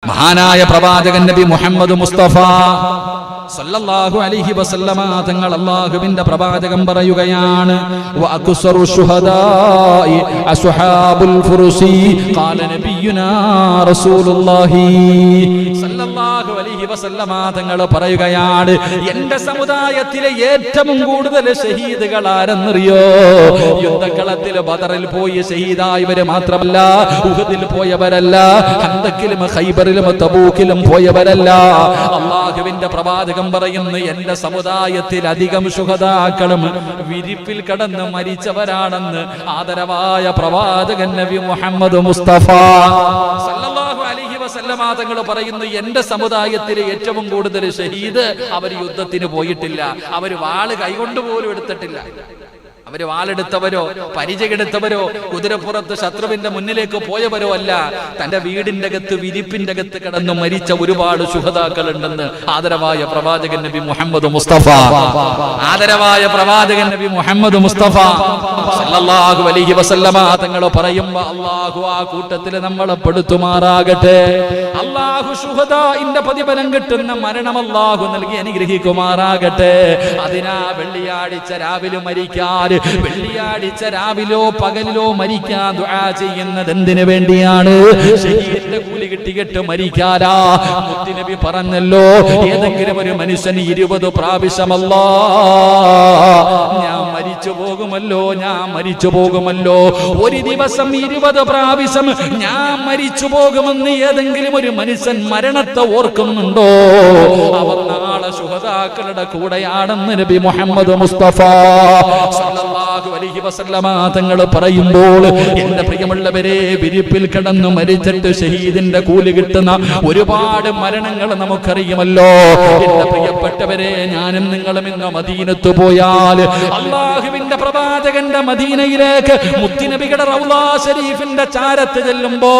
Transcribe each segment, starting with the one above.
മഹാനായ പ്രവാചകൻ നബി മുഹമ്മദ് മുസ്തഫ സല്ലല്ലാഹു അലൈഹി വസല്ലമ തങ്ങൾ അല്ലാഹുവിന്റെ പ്രവാചകൻ പറയുകയാണ് വഅക്സറു ശുഹദാഇ അസ്ഹാബുൽ ഫുർസി ഖാല നബിയുനാ റസൂലുള്ളാഹി സല്ലല്ലാഹു അലൈഹി വസല്ലമ തങ്ങൾ പറയുകയാണ് എൻ്റെ സമുദായത്തിലെ ഏറ്റവും കൂടുതൽ ഷഹീദുകൾ ആരെന്നറിയോ? യുദ്ധക്കളത്തിൽ ബദറിൽ പോയി ഷഹീദായവർ മാത്രമല്ല, ഉഹദിൽ പോയവരല്ല, ഹന്തക്കിലും ഖൈബറിലും തബൂക്കിലും പോയവരല്ല. അല്ലാഹുവിന്റെ പ്രവാചകൻ പറയുന്നു എന്റെ സമുദായത്തിൽ അധികം ശുഹദാക്കളും വിരിപ്പിൽ കടന്ന് മരിച്ചവരാണെന്ന് ആദരവായ പ്രവാചകൻ നബി മുഹമ്മദ് മുസ്തഫ സല്ലല്ലാഹു അലൈഹി വസല്ലമ തങ്ങൾ പറയുന്നു എന്റെ സമുദായത്തിലെ ഏറ്റവും കൂടുതൽ ഷഹീദ് അവർ യുദ്ധത്തിന് പോയിട്ടില്ല, അവർ വാള് കൈകൊണ്ട് പോലും എടുത്തിട്ടില്ല. അവര് വാളെടുത്തവരോ പരിചയെടുത്തവരോ കുതിരപ്പുറത്ത് ശത്രുവിന്റെ മുന്നിലേക്ക് പോയവരോ അല്ല. തന്റെ വീടിന്റെ അകത്ത് വിരിപ്പിന്റെ അകത്ത് കിടന്നു മരിച്ച ഒരുപാട് ശുഹദാക്കൾ ഉണ്ടെന്ന് ആദരവായ പ്രവാചകൻ നബി മുഹമ്മദ് മുസ്തഫ ആദരവായ പ്രവാചകൻ നബി മുഹമ്മദ് മുസ്തഫ സല്ലല്ലാഹു അലൈഹി വസല്ലമ തങ്ങൾ പറയുമ്പോൾ അല്ലാഹു ആ കൂട്ടത്തിൽ നമ്മളെ പെടുത്തുമാറാകട്ടെ. അല്ലാഹു ശുഹദാഇന്റെ പ്രതിഫലം കിട്ടുന്ന മരണം അല്ലാഹു നൽകി അനുഗ്രഹിക്കുമാറാകട്ടെ. അതിനാ വെള്ളിയാഴ്ച രാവിലെ മരിക്കാൻ, വെള്ളിയാഴ്ച രാവിലോ പകലിലോ മരിക്കാൻ ദുആ ചെയ്യുന്നത് എന്തിനു വേണ്ടിയാണ്? ഷഹീദിന്റെ കൂലി കിട്ടിയിട്ട് മരിക്കാനാ. മുത്തുനബി പറഞ്ഞല്ലോ ഏതെങ്കിലും ഒരു മനുഷ്യൻ 20 പ്രാവശ്യം ഞാൻ മരിച്ചു പോകുമല്ലോ, ഞാൻ മരിച്ചു പോകുമല്ലോ, ഒരു ദിവസം 20 പ്രാവശ്യം ഞാൻ മരിച്ചു പോകുമെന്ന് ഏതെങ്കിലും ഒരു മനുഷ്യൻ മരണത്തെ ഓർക്കുന്നുണ്ടോ? അവർ നാളെ ശുഹദാക്കളുടെ കൂടെയാണെന്ന് നബി മുഹമ്മദ് മുസ്തഫ സല്ലല്ലാഹു അലൈഹി വസല്ലമ തങ്ങൾ പറയുമ്പോൾ എന്റെ പ്രിയമുള്ളവരെ, വിരിപ്പിൽ കിടന്നു മരിച്ചിട്ട് ഷഹീദിന്റെ കൂലി കിട്ടുന്ന ഒരുപാട് മരണങ്ങൾ നമുക്കറിയുമല്ലോ. എന്റെ പ്രിയപ്പെട്ടവരെ, ഞാനും നിങ്ങളും ഇന്ന് മദീനത്ത് പോയാൽ അല്ലാഹുവിന്റെ പ്രവാചകന്റെ മദീനയിലേക്ക് മുത്തുനബിയുടെ റൗള ശരീഫിന്റെ ചാരത്ത് ചെല്ലുമ്പോ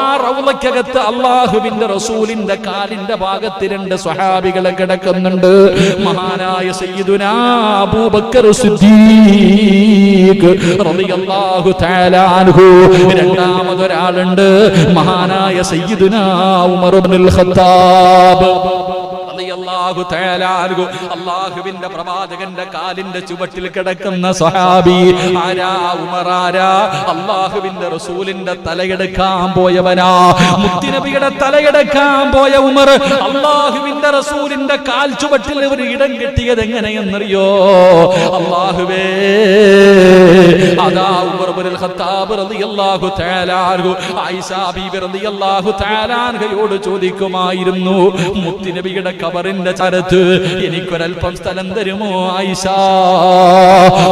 ആ റൗളക്കകത്ത് അല്ലാഹുവിന്റെ റസൂലിന്റെ കാലിന്റെ ഭാഗത്ത് 2 സ്വഹാബികൾ കിടക്കുന്നുണ്ട്. മഹാനായ സയ്യിദുനാ അബൂബക്കർ സിദ്ദീഖ് റളിയല്ലാഹു തആല അൻഹു. രണ്ടാമതൊരാളുണ്ട് മഹാനായ സയ്യിദുനാ ഉമർ ഇബ്നുൽ ഖത്താബ് റളിയല്ലാഹു തആല അൻഹു. അല്ലാഹുവിന്റെ പ്രവാചകന്റെ കാലിന്റെ ചുവട്ടിൽ കിടക്കുന്ന സ്വഹാബി ആരാ? ഉമറാരാ? അല്ലാഹുവിന്റെ റസൂലിന്റെ തലയെടുക്കാൻ പോയവനാ. മുത്തുനബിയുടെ തലയെടുക്കാൻ പോയ ഉമർ അല്ലാഹുവിന്റെ റസൂലിന്റെ കാൽ ചുവട്ടിൽ ഒരു ഇടം കിട്ടിയത് എങ്ങനെയെന്നറിയോ? അല്ലാഹുവേ, അതാ ഉമർ ഇബ്നുൽ ഖത്താബ് റളിയല്ലാഹു തആല അൻഹു ആയിഷ ബീബി റളിയല്ലാഹു തആല അൻഹയോട് ചോദിക്കുമായിരുന്നു, മുത്തുനബിയുടെ ഖബറിന്റെ ചരത്ത് എനിക്കൊരൽപ്പം സ്ഥലം തരുമോ ആയിഷ?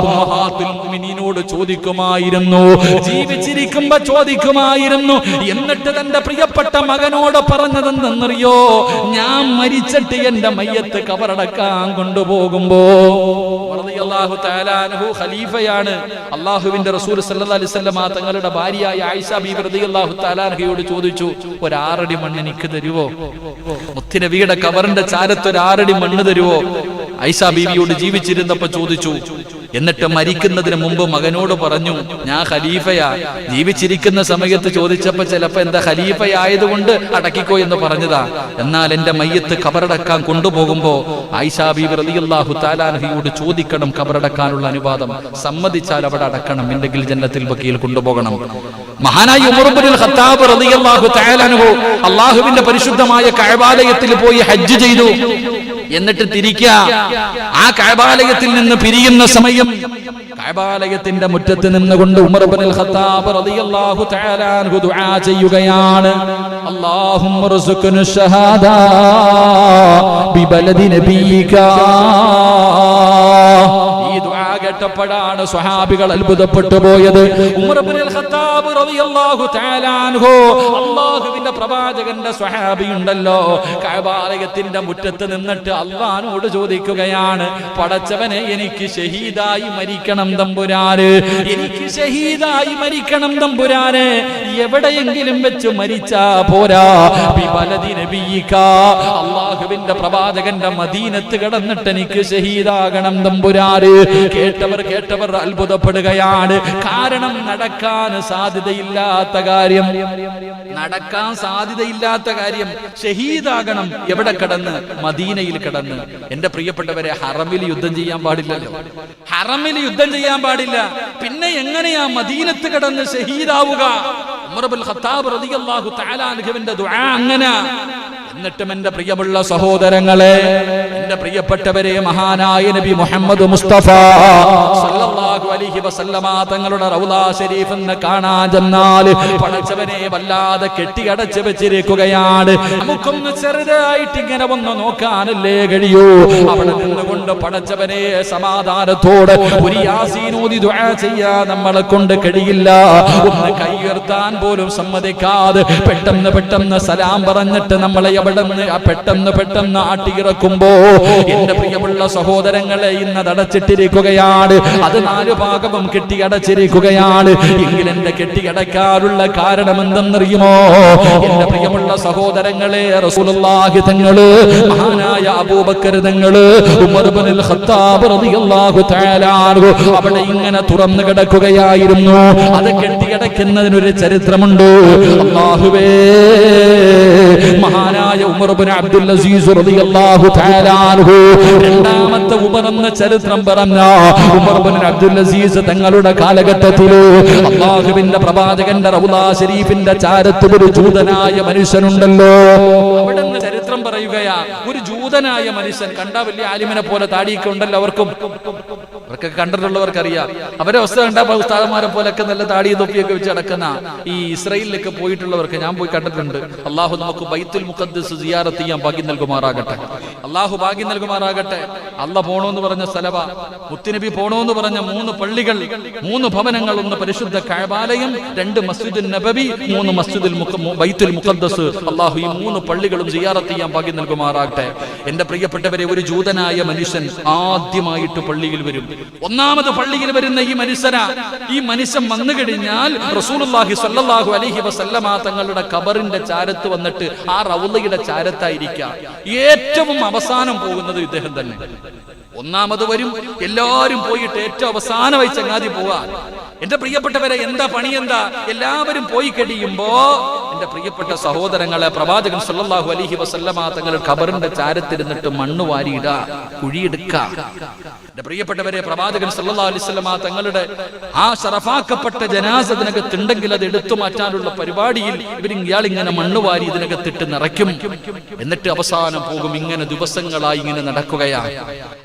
ഉമ്മഹാത്തുൽ മുഅ്മിനീനോട് ചോദിക്കുമായിരുന്നു, ജീവിച്ചിരിക്കുമ്പോ ചോദിക്കുമായിരുന്നു. എന്നിട്ട് തന്റെ പ്രിയപ്പെട്ട മകനോട് പറഞ്ഞതെന്തെന്നറിയോ? ഞാൻ മരിച്ചിട്ട് എന്റെ മയ്യത്ത് ഖബറടക്കാൻ കൊണ്ടുപോകുമ്പോ റളിയല്ലാഹു തആല അൻഹു ഖലീഫയാണ്. അല്ലാഹുവിന്റെ റസൂൽ സല്ലല്ലാഹു അലൈഹി വസല്ലം തങ്ങളുടെ ഭാര്യയായ ആയിഷ ബീബി റളിയല്ലാഹു തആല അൻഹയോട് ചോദിച്ചു, ഒരു 6 അടി മണ്ണ് എനിക്ക് തരുവോ? മുത്തുനബിയുടെ ഖബറിന്റെ ചാരത്ത് ഒരു 6 അടി മണ്ണ് തരുവോ? ആയിഷ ബീവിയോട് ജീവിച്ചിരുന്നപ്പോ ചോദിച്ചു. എന്നിട്ട് മരിക്കുന്നതിന് മുമ്പ് മകനോട് പറഞ്ഞു, ഞാൻ ഖലീഫയാ. ജീവിച്ചിരിക്കുന്ന സമയത്ത് ചോദിച്ചപ്പോ ചിലപ്പോ എന്താ ഖലീഫയായതുകൊണ്ട് അടക്കിക്കോ എന്ന് പറഞ്ഞതാ. എന്നാൽ എന്റെ മയ്യത്ത് ഖബറടക്കാൻ കൊണ്ടുപോകുമ്പോ ആയിഷ ബീബി റളിയല്ലാഹു തആല അൻഹയോട് ചോദിക്കണം ഖബറടക്കാനുള്ള അനുവാദം. സമ്മതിച്ചാൽ അവിടെ അടക്കണം, ഇല്ലെങ്കിൽ ജന്നത്തിൽ ബഖീൽ കൊണ്ടുപോകണം. മഹാനായ ഉമർ ഇബ്നുൽ ഖത്താബ് റളിയല്ലാഹു തആല അൻഹു അല്ലാഹുവിന്റെ പരിശുദ്ധമായ കഅബാലയത്തിൽ പോയി ഹജ്ജ് ചെയ്തു. എന്നിട്ട് തിരിക്കുക. ആ കഅബാലയത്തിൽ നിന്ന് പിരിയുന്ന സമയം കഅബാലയത്തിന്റെ മുറ്റത്ത് നിന്നുകൊണ്ട് ഉമർ ഇബ്നുൽ ഖത്താബ് റളിയല്ലാഹു തആല അൻഹു ദുആ ചെയ്യുകയാണ്, അല്ലാഹുമ്മ ർസുഖ്ന ഷഹാദ ബിബലദി നബിയിക. ഈ ദുആ കേട്ടപ്പോഴാണ് സ്വഹാബികൾ അത്ഭുതപ്പെട്ടു പോയത്. ഉമർ ഇബ്നുൽ ഖത്താബ് റളിയല്ലാഹു തആല അൻഹു അല്ലാഹുവിന്റെ പ്രവാചകന്റെ സ്വഹാബി ഉണ്ടല്ലോ, കഅബാലയത്തിന്റെ മുറ്റത്ത് നിന്നിട്ട് അല്ലാഹുവോട് ചോദിക്കുകയാണ്, പടച്ചവനെ, എനിക്ക് ഷഹീദായി മരിക്കണം തമ്പുരാന്, എനിക്ക് ഷഹീദായി മരിക്കണം തമ്പുരാന്. എവിടെയെങ്കിലും വെച്ച് മരിച്ചാ പോരാ, ബിബലദി നബിയിക, അല്ലാഹുവിന്റെ പ്രവാചകന്റെ മദീനത്ത് കിടന്നിട്ട് എനിക്ക് ഷഹീദാകണം തമ്പുരാന്. കേട്ടവർ അത്ഭുതപ്പെടുകയാണ്. കാരണം നടക്കാൻ സാധ്യതയില്ലാത്ത കാര്യം ഷഹീദാകണം. എവിടെ കിടന്ന്? മദീനയിൽ കിടന്ന്. എന്റെ പ്രിയപ്പെട്ടവരെ, ഹറമിൽ യുദ്ധം ചെയ്യാൻ പാടില്ലല്ലോ. പിന്നെ എങ്ങനെയാ മദീനത്ത് കിടന്ന് ഷഹീദാവുക? ഉമർ ഇബ്നുൽ ഖത്താബ് റളിയല്ലാഹു തആല അൻഹുവിന്റെ ദുആ അങ്ങനെ. എന്നിട്ടും എന്റെ പ്രിയമുള്ള സഹോദരങ്ങളെ, എന്റെ പ്രിയപ്പെട്ടവരെ, മഹാനായ നബി മുഹമ്മദ് മുസ്തഫ സല്ലല്ലാഹു അലൈഹി വസല്ലമ തങ്ങളുടെ റൗളാ ശരീഫിനെ കാണാൻ ചെന്നാൽ പടച്ചവനെ വല്ലാതെ കെട്ടിയടച്ചു വെച്ചിരിക്കുകയാണ്. നമുക്കൊന്ന് ചെറുതായിട്ട് ഇങ്ങനെ ഒന്ന് നോക്കാനല്ലേ കഴിയൂ. അവിടെ നിന്നുകൊണ്ട് പടച്ചവനെ സമാധാനത്തോടെ ഒരു യാസീൻ ഓതി ദുആ ചെയ്യാൻ നമ്മളെ കൊണ്ട് കഴിയില്ല. ഒന്ന് കൈയുയർത്താൻ പോലും സമ്മതിക്കാതെ പെട്ടെന്ന് സലാം പറഞ്ഞിട്ട് നമ്മളെ പെട്ടെന്ന് ആട്ടിയിറക്കുമ്പോ എന്റെ പ്രിയമുള്ള സഹോദരങ്ങളെ, ഇന്ന് അടച്ചിട്ടിരിക്കുകയാണ്. അത് 4 ഭാഗവും കെട്ടിയടച്ചിരിക്കുകയാണ്. എങ്കിൽ എന്റെ കെട്ടിയടക്കാനുള്ള കാരണം എന്തെന്നറിയുമോ? എന്റെ പ്രിയമുള്ള സഹോദരങ്ങളെ, റസൂലുള്ളാഹി തങ്ങള്, മഹാനായ അബൂബക്കർ തങ്ങള്, ഉമർ ഇബ്നുൽ ഖത്താബ് റളിയല്ലാഹു തആല അൻഹു അവിടെ ഇങ്ങനെ തുറന്നു കിടക്കുകയായിരുന്നു. അത് കെട്ടിയടക്കുന്നതിനൊരു ചരിത്രമുണ്ട്. അല്ലാഹുവേ, മഹാനായ ഉമർ ഇബ്നു അബ്ദുൽ അസീസ് റളിയല്ലാഹു തആല അൻഹു, രണ്ടാമത്തെ ഉമർ എന്ന ചരിത്രം പറഞ്ഞ ഉമർ ഇബ്നു അബ്ദുൽ അസീസ് തങ്ങളുടെ കാലഘട്ടത്തിൽ അല്ലാഹുവിന്റെ പ്രവാചകന്റെ റൗളാ ശരീഫിന്റെ ചാരത്തിൽ ഒരു ജൂതനായ മനുഷ്യനുണ്ടല്ലോ. അവിടെ നിന്ന് ചരിത്രം പറയുകയാ, ഒരു ജൂതനായ മനുഷ്യൻ. കണ്ടാ വലിയ ആലിമിനെ പോലെ താടിയൊക്കെ ഉണ്ടല്ലോ. അവർക്കൊക്കെ കണ്ടിട്ടുള്ളവർക്കറിയാം. അവരെ അവസ്ഥ കണ്ടാ ഉസ്താദന്മാരെ പോലൊക്കെ നല്ല താടിയും തൊപ്പിയൊക്കെ വെച്ച് നടക്കുന്ന ഈ ഇസ്രായേലിലൊക്കെ പോയിട്ടുള്ളവർക്ക് ഞാൻ പോയി കണ്ടിട്ടുണ്ട്. അള്ളാഹു നമുക്ക് ബൈത്തുൽ മുഖദ്ദസ് സിയാറത്ത് ചെയ്യാൻ ഭാഗ്യം നൽകുമാറാകട്ടെ. അള്ളാഹു ഭാഗ്യം നൽകുമാറാകട്ടെ. അള്ളാഹ് പോണോന്ന് പറഞ്ഞ സ്ഥലവാ, മുത്തുനബി പോണോന്ന് പറഞ്ഞ 3 പള്ളികൾ, 3 ഭവനങ്ങൾ. ഒന്ന് പരിശുദ്ധ കഅബാലയം, 2 മസ്ജിദുൽ നബവി, 3 ബൈത്തുൽ മുഖദ്ദസ്. അള്ളാഹു ഈ 3 പള്ളികളും സിയാറത്ത് ചെയ്യാൻ ഭാഗ്യം നൽകുമാറാകട്ടെ. എന്റെ പ്രിയപ്പെട്ടവരെ, ഒരു ജൂതനായ മനുഷ്യൻ ആദ്യമായിട്ട് പള്ളിയിൽ വരും. ഒന്നാമത് പള്ളിയിൽ വരുന്ന ഈ മനുഷ്യൻ വന്നു കഴിഞ്ഞാൽ റസൂലുള്ളാഹി സ്വല്ലല്ലാഹു അലൈഹി വസല്ലമ തങ്ങളുടെ ഖബറിന്റെ ചാരത്ത് വന്നിട്ട് ആ റൗളയുടെ ചാരത്തായിരിക്കാം. ഏറ്റവും അവസാനം പോകുന്നത് ഇദ്ദേഹം തന്നെ. ഒന്നാമത് വരും, എല്ലാവരും പോയിട്ട് ഏറ്റവും അവസാനമായി ചങ്ങാതി പോവാ. എന്റെ പ്രിയപ്പെട്ടവരെ, പണി എന്താ? എല്ലാവരും പോയി കഴിയുമ്പോ എന്റെ പ്രിയപ്പെട്ട സഹോദരങ്ങളെ, പ്രവാചകൻ സല്ലല്ലാഹു അലൈഹി വസല്ലമ തങ്ങളുടെ ഖബറിന്റെ ചാരത്തിരുന്നിട്ട് മണ്ണ് വാരിയിട, കുഴിയെടുക്ക. എന്റെ പ്രിയപ്പെട്ടവരെ, പ്രവാചകൻ സല്ലല്ലാഹു അലൈഹി വസല്ലമ തങ്ങളുടെ ആ ശറഫാക്കപ്പെട്ട ജനാസ ഇതിനകത്തുണ്ടെങ്കിൽ അത് എടുത്തു മാറ്റാനുള്ള പരിപാടിയിൽ ഇയാളിങ്ങനെ മണ്ണ് വാരി ഇതിനകത്തിട്ട് നിറയ്ക്കും. എന്നിട്ട് അവസാനം പോകും. ഇങ്ങനെ ദിവസങ്ങളായി ഇങ്ങനെ നടക്കുകയാണ്.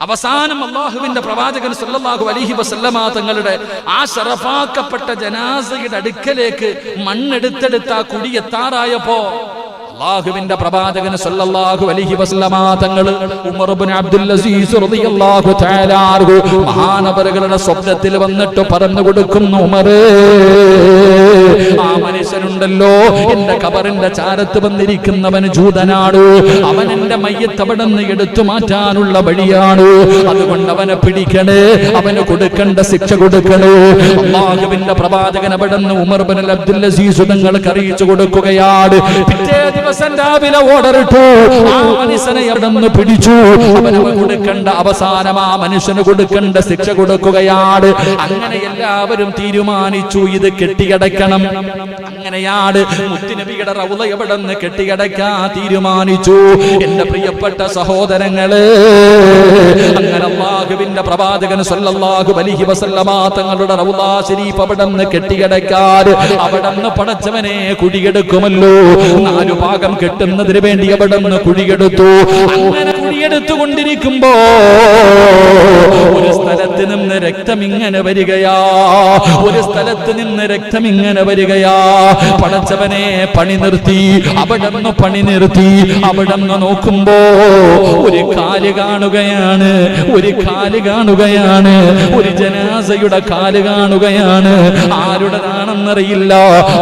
അവസാനം അല്ലാഹുവിന്റെ പ്രവാചകൻ സല്ലല്ലാഹു അലൈഹി വസല്ലമ തങ്ങളുടെ ആ ശറഫാക്കപ്പെട്ട ജനാസയുടെ അടുക്കലേക്ക് മണ്ണെടുത്തെടുത്ത കുടി എത്താറായപ്പോ അല്ലാഹുവിന്റെ പ്രവാചകൻ സല്ലല്ലാഹു അലൈഹി വസല്ലമ തങ്ങൾ ഉമർ ഇബ്നു അബ്ദുൽ അസീസ് റളിയല്ലാഹു തആല അൻഹു മഹാനവറുകളുടെ സ്വപ്നത്തിൽ വന്നിട്ട് പറഞ്ഞു കൊടുക്കുന്നു, ഉമറേ, ആ മനുഷ്യനുണ്ടല്ലോ, എന്റെ ഖബറിന്റെ ചാരത്ത് വന്നിരിക്കുന്നവൻ ജൂതനാണ്. അവൻ എന്റെ മയ്യത്ത് അവിടെ നിന്ന് എടുത്തു മാറ്റാനുള്ള വഴിയാണ്. അതുകൊണ്ട് അവനെ പിടിക്കണേ, അവന് കൊടുക്കേണ്ട ശിക്ഷ കൊടുക്കണേ. അല്ലാഹുവിന്റെ പ്രവാചകൻ അവിടെ നിന്ന് ഉമർ ഇബ്നുൽ അബ്ദുൽ അസീസ് തങ്ങൾക്ക് അറിയിച്ചു കൊടുക്കുകയാണ്. പിറ്റേ ദിവസം രാവിലെ ഓർഡറിട്ടു, ആ മനുഷ്യനെ അവിടെ നിന്ന് പിടിച്ചു. അവന് കൊടുക്കേണ്ട അവസാനം ആ മനുഷ്യന് കൊടുക്കേണ്ട ശിക്ഷ കൊടുക്കുകയാണ്. അങ്ങനെ എല്ലാവരും തീരുമാനിച്ചു, ഇത് കെട്ടിയടക്കണം. അങ്ങനെയാണ് മുത്തുനബിയുടെ റൗള എവിടെ നിന്ന് കെട്ടിയടക്കാൻ തീരുമാനിച്ചു. എന്റെ പ്രിയപ്പെട്ട സഹോദരങ്ങളെ, അങ്ങനെ അല്ലാഹുവിന്റെ പ്രവാചകൻ സല്ലല്ലാഹു അലൈഹി വസല്ലമ തങ്ങളുടെ റൗള ശരീഫ് അവിടെ നിന്ന് കെട്ടിയടക്കാൻ അവിടെ നിന്ന് പടച്ചവനെ കുഴിയെടുക്കുമല്ലോ. 4 ഭാഗം കെട്ടുന്നതിന് വേണ്ടി അവിടെ നിന്ന് കുഴിയെടുത്തു. അങ്ങനെ കുഴിയെടുത്തുകൊണ്ടിരിക്കുമ്പോ ഒരു സ്ഥലത്ത് നിന്ന് രക്തം ഇങ്ങനെ വരികയാ, പടച്ചവനെ പണി നിർത്തി. അവിടെ നിന്ന് നോക്കുമ്പോ ഒരു കാല് കാണുകയാണ്, ഒരു ജനാസയുടെ കാല് കാണുകയാണ്. ആരുടേതാണെന്നറിയില്ല.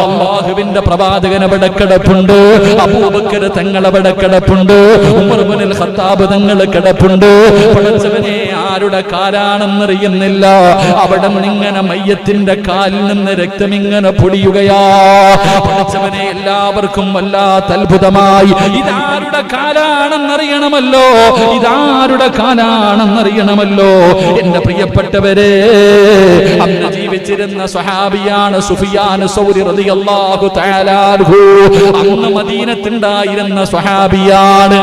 അല്ലാഹുവിന്റെ പ്രവാചകൻ അവിടെ കിടപ്പുണ്ട്, അബൂബക്കർ തങ്ങൾ അവിടെ കിടപ്പുണ്ട്, ഉമർ ഇബ്നുൽ ഖത്താബ് തങ്ങൾ കിടപ്പുണ്ട്. പടച്ചവനെ, ആ ഇതാരുടെ കാലാണെന്നറിയുന്നില്ല. അവിടെ നിന്നിങ്ങനെ മയ്യത്തിന്റെ കാലിൽ നിന്ന് രക്തം ഇങ്ങനെ പൊടിയുകയാ. പഠിച്ചവനെ എല്ലാവർക്കും വല്ലാത്ത അത്ഭുതമായി. ഇതാരുടെ കാലാണെന്നറിയണമല്ലോ, ഇതാരുടെ കാലാണെന്നറിയണമല്ലോ. എന്റെ പ്രിയപ്പെട്ടവരെ, അന്ന് ജീവിച്ചിരുന്ന സ്വഹാബിയാണ് സുഫിയാൻ സൗരി റളിയല്ലാഹു തആല അൻഹു. അന്ന് മദീനത്തുണ്ടായിരുന്ന സ്വഹാബിയാണ്,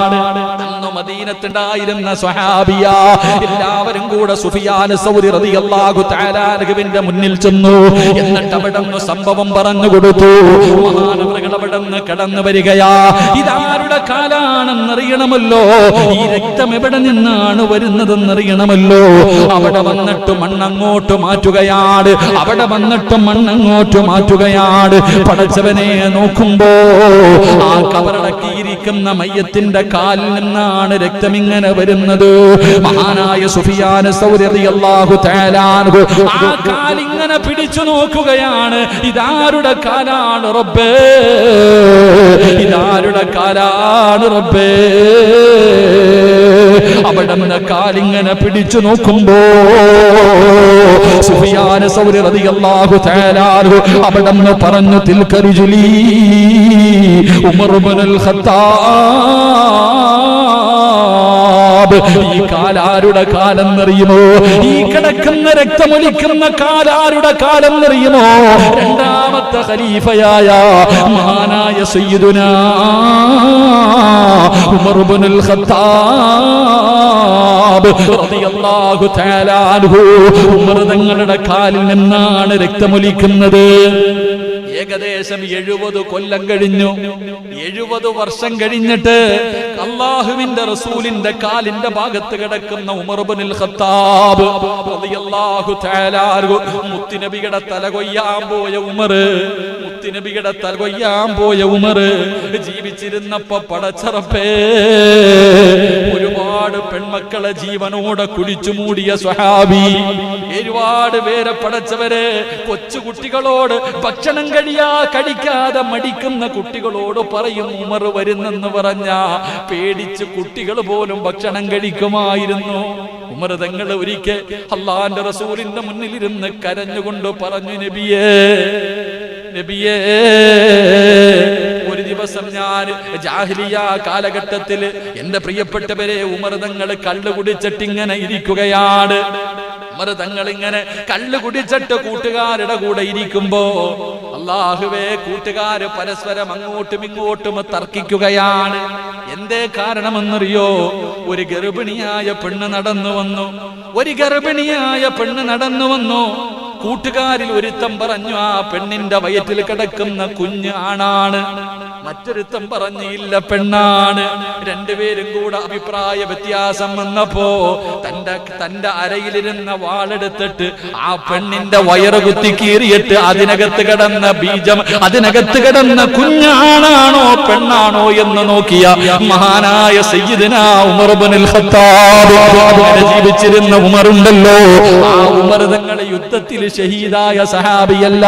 അന്ന് മദീനത്തുണ്ടായിരുന്ന സ്വഹാബിയ. എല്ലാവരും കൂടെ സുഫിയാൻ സൗരി റളിയല്ലാഹു തആല അൻഹുവിന്റെ മുന്നിൽ ചെന്നു. എന്നിട്ട് അവിടെ നിന്ന് സംഭവം പറഞ്ഞു കൊടുത്തു. മഹാനവറുകൾ അവിടെ നിന്ന് കടന്നു വരികയാ. ഇതാരുടെ കാലാണെന്നറിയണമല്ലോ, ഈ രക്തം എവിടെ നിന്നാണ് വരുന്നതെന്നറിയണമല്ലോ. അവിടെ വന്നിട്ട് മണ്ണങ്ങോട്ട് മാറ്റുകയാണ്, അവിടെ വന്നിട്ട് മണ്ണങ്ങോട്ട് മാറ്റുകയാണ്. പടച്ചവനെ നോക്കുമ്പോ ആ കബറടക്കിയിരിക്കുന്ന മയ്യത്തിന്റെ കാലിൽ നിന്നാണ് രക്തം ഇങ്ങനെ വരുന്നത്. മഹാനായ സുഫിയാൻ സൗരി റളിയല്ലാഹു തആല അൻഹു ആ കാലിങ്ങനെ പിടിച്ചു നോക്കുകയാണ്. ഇതാരുടെ കാലാണ് റബ്ബേ, ഇതാരുടെ കാലാണ് റബ്ബേ. അവിടെ നിന്ന് കാലിങ്ങനെ പിടിച്ചു നോക്കുമ്പോ സുഫിയാൻ സൗരി റളിയല്ലാഹു തആല അൻഹു അവിടെ നിന്ന് പറഞ്ഞു, തിൽക റുജുലി ഉമർ ഇബ്നുൽ ഖത്താബ്. ഈ കാലാരുടെ കാലെന്നറിയുമോ? ഈ കിടക്കുന്ന രക്തമൊലിക്കുന്ന കാലാരുടെ കാലെന്നറിയുമോ? രണ്ടാമത്തെ ഖലീഫയായ മഹാനായ സയ്യിദുനാ ഉമർ ഇബ്നുൽ ഖത്താബ് റളിയല്ലാഹു തആല അൻഹു. ഉമർ തങ്ങളുടെ കാലിൽ നിന്നാണ് രക്തമൊലിക്കുന്നത്. ഏകദേശം 70 കൊല്ലം കഴിഞ്ഞു. 70 വർഷം കഴിഞ്ഞിട്ട് അല്ലാഹുവിന്റെ റസൂലിന്റെ കാലിന്റെ ഭാഗത്ത് കിടക്കുന്ന ഉമർ ഇബ്നുൽ ഖത്താബ് റളിയല്ലാഹു തആല അൻഹു മുത്തുനബിയുടെ തല കൊയ്യാൻ പോയ ഉമർ, മുത്തുനബിയുടെ തല കൊയ്യാൻ പോയ ഉമർ ജീവിച്ചിരുന്നപ്പോ പടച്ചറപ്പേ ഒരുപാട് പെൺമക്കളെ ജീവനോടെ കുടിച്ചു മൂടിയ സ്വഹാബി. ഒരുപാട് പേരെ പടച്ചവരെ കൊച്ചു കുട്ടികളോട് ഭക്ഷണം കഴിക്കാതെ മടിക്കുന്ന കുട്ടികളോട് പറയും ഉമർ വരുന്നെന്ന് പറഞ്ഞ പേടിച്ച് കുട്ടികൾ പോലും ഭക്ഷണം കഴിക്കുമായിരുന്നു. ഉമർ തങ്ങൾ ഒരിക്കൽ അല്ലാഹുവിന്റെ റസൂലിന്റെ മുന്നിലിരുന്ന് കരഞ്ഞുകൊണ്ട് പറഞ്ഞു, നബിയേ, നബിയേ, ഒരു ദിവസം ഞാൻ ജാഹിലിയ കാലഘട്ടത്തിൽ എന്റെ പ്രിയപ്പെട്ടവരെ ഉമർ തങ്ങൾ കള്ളു കുടിച്ചിട്ട് ഇങ്ങനെ ഇരിക്കുകയാണ്. ഉമർ തങ്ങൾ ഇങ്ങനെ കള്ളു കുടിച്ചിട്ട് കൂട്ടുകാരുടെ കൂടെ ഇരിക്കുമ്പോ അല്ലാഹുവേ, കൂട്ടുകാര് പരസ്പരം അങ്ങോട്ടും ഇങ്ങോട്ടും തർക്കിക്കുകയാണ്. എന്തേ കാരണമെന്നറിയോ? ഒരു ഗർഭിണിയായ പെണ്ണ് നടന്നു വന്നു, ഒരു ഗർഭിണിയായ പെണ്ണ് നടന്നു വന്നു. കൂട്ടുകാരിൽ ഒരുത്തം പറഞ്ഞു, ആ പെണ്ണിന്റെ വയറ്റിൽ കിടക്കുന്ന കുഞ്ഞ് ആണാണ്. മറ്റൊരുത്തം പറഞ്ഞു, ഇല്ല, പെണ്ണാണ്. രണ്ടുപേരും കൂടെ അഭിപ്രായ വ്യത്യാസം വന്നപ്പോ തന്റെ അരയിലിരുന്ന വാളെടുത്തിട്ട് ആ പെണ്ണിന്റെ വയറ് കുത്തി കീറിയിട്ട് അതിനകത്ത് കിടന്ന ബീജം, അതിനകത്ത് കിടന്ന കുഞ്ഞാണാണോ പെണ്ണാണോ എന്ന് നോക്കിയ മഹാനായ സയ്യിദുനാ ഉമർ ഇബ്നുൽ ഖത്താബ്. ജീവിച്ചിരുന്ന ഉമറുണ്ടല്ലോ, ആ ഉമർ തങ്ങളെ യുദ്ധത്തിൽ ഷഹീദായ സഹാബിയല്ല,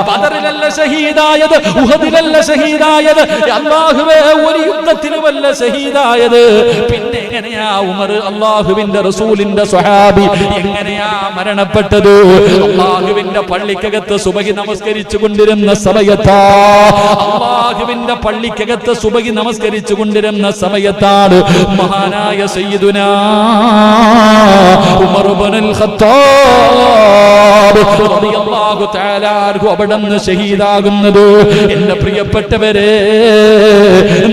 ബദറിലല്ല ഷഹീദായത്, ഉഹദിലല്ല ഷഹീദായത്, അല്ലാഹുവേ ഒരു യുദ്ധത്തിലുമല്ല ഷഹീദായത്. പിന്നെ എങ്ങനെയാ ഉമർ അല്ലാഹുവിന്റെ റസൂലിന്റെ സ്വഹാബി എങ്ങനെയാ മരണപ്പെട്ടത്? അല്ലാഹുവിന്റെ പള്ളിക്കകത്ത് സുബഹി നമസ്കരിച്ചു കൊണ്ടിരുന്ന സമയത്താ, അല്ലാഹുവിന്റെ പള്ളിക്കകത്ത് സുബഹി നമസ്കരിച്ചു കൊണ്ടിരുന്ന സമയത്താണ് മഹാനായ സയ്യിദുനാ ഉമർ ഇബ്നുൽ ഖത്താബ് റളിയല്ലാഹു തആല അൻഹു അവിടുന്ന് ഷഹീദാകുന്നത്. എന്റെ പ്രിയപ്പെട്ടവരെ,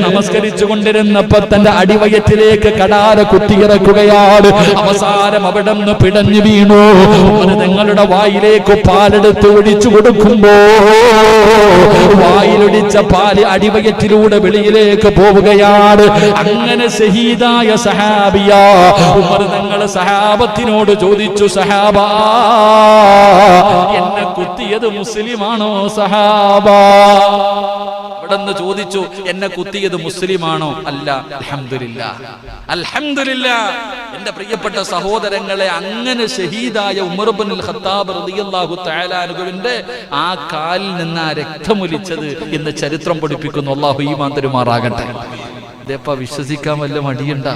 നമസ്കരിച്ചു കൊണ്ടിരുന്നപ്പോ തന്റെ അടിവയറ്റിലേക്ക് കടാര കുത്തിയിറക്കുകയാണ്. അവസാനം അവിടുന്ന് പിടഞ്ഞു വീണു. തങ്ങളുടെ വായിലേക്ക് പാലെടുത്ത് ഒഴിച്ചു കൊടുക്കുമ്പോ വായിലൊടിച്ച പാല് അടിവയറ്റിലൂടെ വെളിയിലേക്ക് പോവുകയാണ്. അങ്ങനെ ഷഹീദായ സഹാബിയ ഉമർ തങ്ങൾ സഹാബത്തിനോട് ചോദിച്ചു, സഹാബ, എന്നെ കുത്തിയത് മുസ്ലിമാണോ സഹാബ? അവിടെന്ന് ചോദിച്ചു, എന്നെ കുത്തിയത് മുസ്ലിമാണോ? അല്ല. അൽഹംദുലില്ലാഹ്, അൽഹംദുലില്ലാഹ്. എന്റെ പ്രിയപ്പെട്ട സഹോദരങ്ങളെ, അങ്ങനെ ഷഹീദായ ഉമർ ഇബ്നുൽ ഖത്താബ് റളിയല്ലാഹു തആല അൻഹുവിന്റെ ആ കാലിൽ നിന്ന് ആ രക്തമൊലിച്ചത് എന്ന് ചരിത്രം പഠിപ്പിക്കുന്നു. അല്ലാഹു ഈമാൻ തരുമാറാകട്ടെ. ഇതേപ്പ വിശ്വസിക്കാൻ വല്ല മടിയുണ്ട?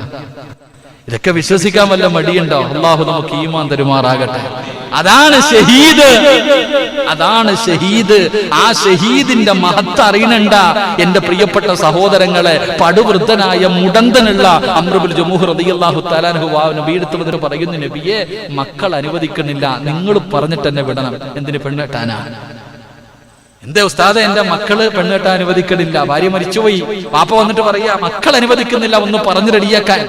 ഇതൊക്കെ വിശ്വസിക്കാൻ വല്ല മടിയുണ്ടോ? അള്ളാഹു നമുക്ക് ഈമാൻ തരുമാറാകട്ടെ. അതാണ് ഷഹീദ്, അതാണ് ഷഹീദ്. ആ ഷഹീദിന്റെ മഹത്വം അറിയണണ്ട എന്റെ പ്രിയപ്പെട്ട സഹോദരങ്ങളെ. പടുവൃദ്ധനായ മുടന്തനുള്ള അംർ ഇബ്നു ജമൂഹ് റളിയല്ലാഹു തആല അൻഹു നബിയുടെ വന്നിട്ട് പറയുന്നു, നബിയെ മക്കൾ അനുവദിക്കുന്നില്ല, നിങ്ങൾ പറഞ്ഞിട്ട് എന്നെ വിടണം. എന്തിന്? പെണ്ണെട്ടാനാ. എന്തേ ഉസ്താദെ, എന്റെ മക്കള് പെണ്ണെട്ടാൻ അനുവദിക്കണില്ല, ഭാര്യ മരിച്ചുപോയി, പാപ്പ വന്നിട്ട് പറയാ മക്കൾ അനുവദിക്കുന്നില്ല, ഒന്ന് പറഞ്ഞു റെഡിയാക്കാൻ.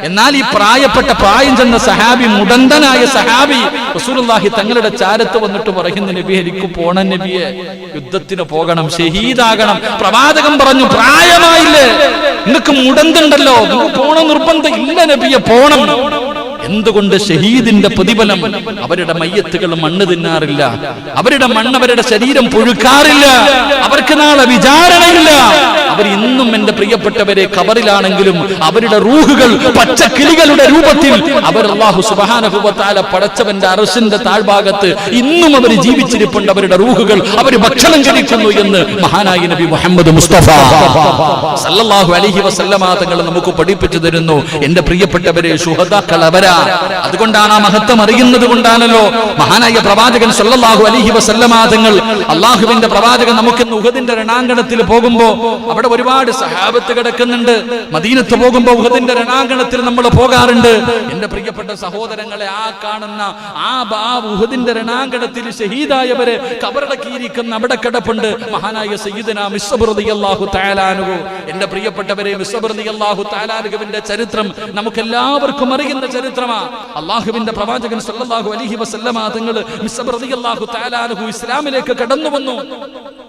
എന്നാൽ ഈ പ്രായം ചെന്ന സഹാബി, മുടന്തനായ സഹാബി റസൂലുള്ളാഹി തങ്ങളുടെ ചാരത്ത് വന്നിട്ട് പറയുന്നു, നബിയെ എനിക്ക് പോണം, നബിയെ യുദ്ധത്തിന് പോകണം, ഷഹീദാകണം. പ്രവാചകൻ പറഞ്ഞു, പ്രായമായില്ലേ, നിങ്ങൾക്ക് മുടന്തുണ്ടല്ലോ, നിങ്ങൾക്ക് പോണം നിർബന്ധം ഇല്ല നബിയെ, പോണം. എന്തുകൊണ്ട്? ഷഹീദിന്റെ പ്രതിഫലം. അവരുടെ മയ്യത്തുകൾ മണ്ണ് തിന്നാറില്ല, അവരുടെ മണ്ണ് അവരുടെ ശരീരം പുഴുക്കാറില്ല, അവർക്ക് നാളെ വിചാരണയില്ല. അവർ ഇന്നും എന്റെ പ്രിയപ്പെട്ടവരെ ഖബറിലാണെങ്കിലും അവരുടെ റൂഹുകൾ പച്ചക്കിളികളുടെ രൂപത്തിൽ അവർ അല്ലാഹു സുബ്ഹാനഹു വ തആല പടച്ചവന്റെ അർശിന്റെ താഴ്ഭാഗത്ത് ഇന്നും അവർ ജീവിച്ചിരിപ്പുണ്ട്. അവരുടെ റൂഹുകൾ അവർ ഭക്ഷണം കഴിക്കുന്നു എന്ന് മഹാനായ നബി മുഹമ്മദ് മുസ്തഫ സല്ലല്ലാഹു അലൈഹി വസല്ലമ തങ്ങൾ നമുക്ക് പഠിപ്പിച്ചു തരുന്നു. എന്റെ പ്രിയപ്പെട്ടവരെ, ശുഹദാക്കൾ അവരാ. അതുകൊണ്ടാണ് ആ മഹത്വം അറിയുന്നത് കൊണ്ടാണല്ലോ മഹാനായ പ്രവാചകൻ സല്ലല്ലാഹു അലൈഹി വസല്ലമ തങ്ങൾ, അല്ലാഹുവിന്റെ പ്രവാചകൻ നമുക്ക് ഉഹദിന്റെ രണാങ്കണത്തിൽ പോകുമ്പോ അവിടെ ഒരുപാട് സഹാബത്ത് കിടക്കുന്നുണ്ട്. മദീനത്ത് പോകുമ്പോ ഉഹദിന്റെ രണാങ്കണത്തിൽ നമ്മൾ പോകാറുണ്ട്. എന്റെ പ്രിയപ്പെട്ട സഹോദരങ്ങളെ, ആ കാണുന്ന ആ ഉഹദിന്റെ രണാങ്കണത്തിൽ ഷഹീദായവരെ കബറടക്കിയിരിക്കുന്ന അവിടെ കിടപ്പുണ്ട് മഹാനായ സയ്യിദുനാ മിസ്അബ് റളിയല്ലാഹു തആല അൻഹു. എന്റെ പ്രിയപ്പെട്ടവരെ, മിസ്അബ് റളിയല്ലാഹു തആല അൻഹുവിന്റെ ചരിത്രം നമുക്ക് എല്ലാവർക്കും അറിയുന്ന ചരിത്രമാണ്. അല്ലാഹുവിന്റെ പ്രവാചകൻ സല്ലല്ലാഹു അലൈഹി വസല്ലമ തങ്ങൾ മിസ്അബ് റളിയല്ലാഹു തആല അൻഹു ഇസ്ലാമിലേക്ക് കടന്നു വന്നു,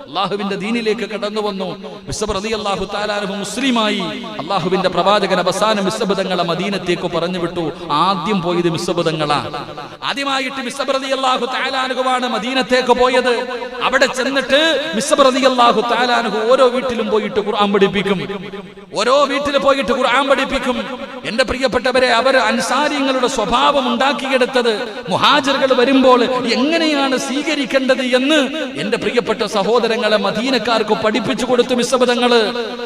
അല്ലാഹുവിന്റെ ദീനിലേക്ക് കടന്നു വന്നു. മിസ്അബ് റളിയല്ലാഹു തആല അൻഹു മുസ്ലിമായി. അല്ലാഹുവിന്റെ പ്രവാചകൻ അവസാനം മിസ്അബ് തങ്ങളെ മദീനത്തേക്ക് പറഞ്ഞു വിട്ടു. ആദ്യം പോയത് മിസ്അബ് തങ്ങളാണ്. ആദ്യമായിട്ട് മിസ്അബ് റളിയല്ലാഹു തആല അൻഹുവാണ് മദീനത്തേക്ക് പോയത്. അവിടെ ചെന്നിട്ട് മിസ്അബ് റളിയല്ലാഹു തആല അൻഹു ഓരോ വീട്ടിലും പോയിട്ട് ഖുർആൻ പഠിപ്പിക്കും, ഓരോ വീട്ടിൽ പോയിട്ട് ഖുർആൻ പഠിപ്പിക്കും. എന്റെ പ്രിയപ്പെട്ടവരെ, അവർ അൻസാരിങ്ങളുടെ സ്വഭാവം ഉണ്ടാക്കിയെടുത്തത് മുഹാജിറുകൾ വരുമ്പോൾ എങ്ങനെയാണ് സ്വീകരിക്കേണ്ടത് എന്ന് എന്റെ പ്രിയപ്പെട്ട സഹോദരങ്ങളെ മദീനക്കാർക്ക് പഠിപ്പിച്ചു കൊടുത്തു മിസ്അബ് തങ്ങള്.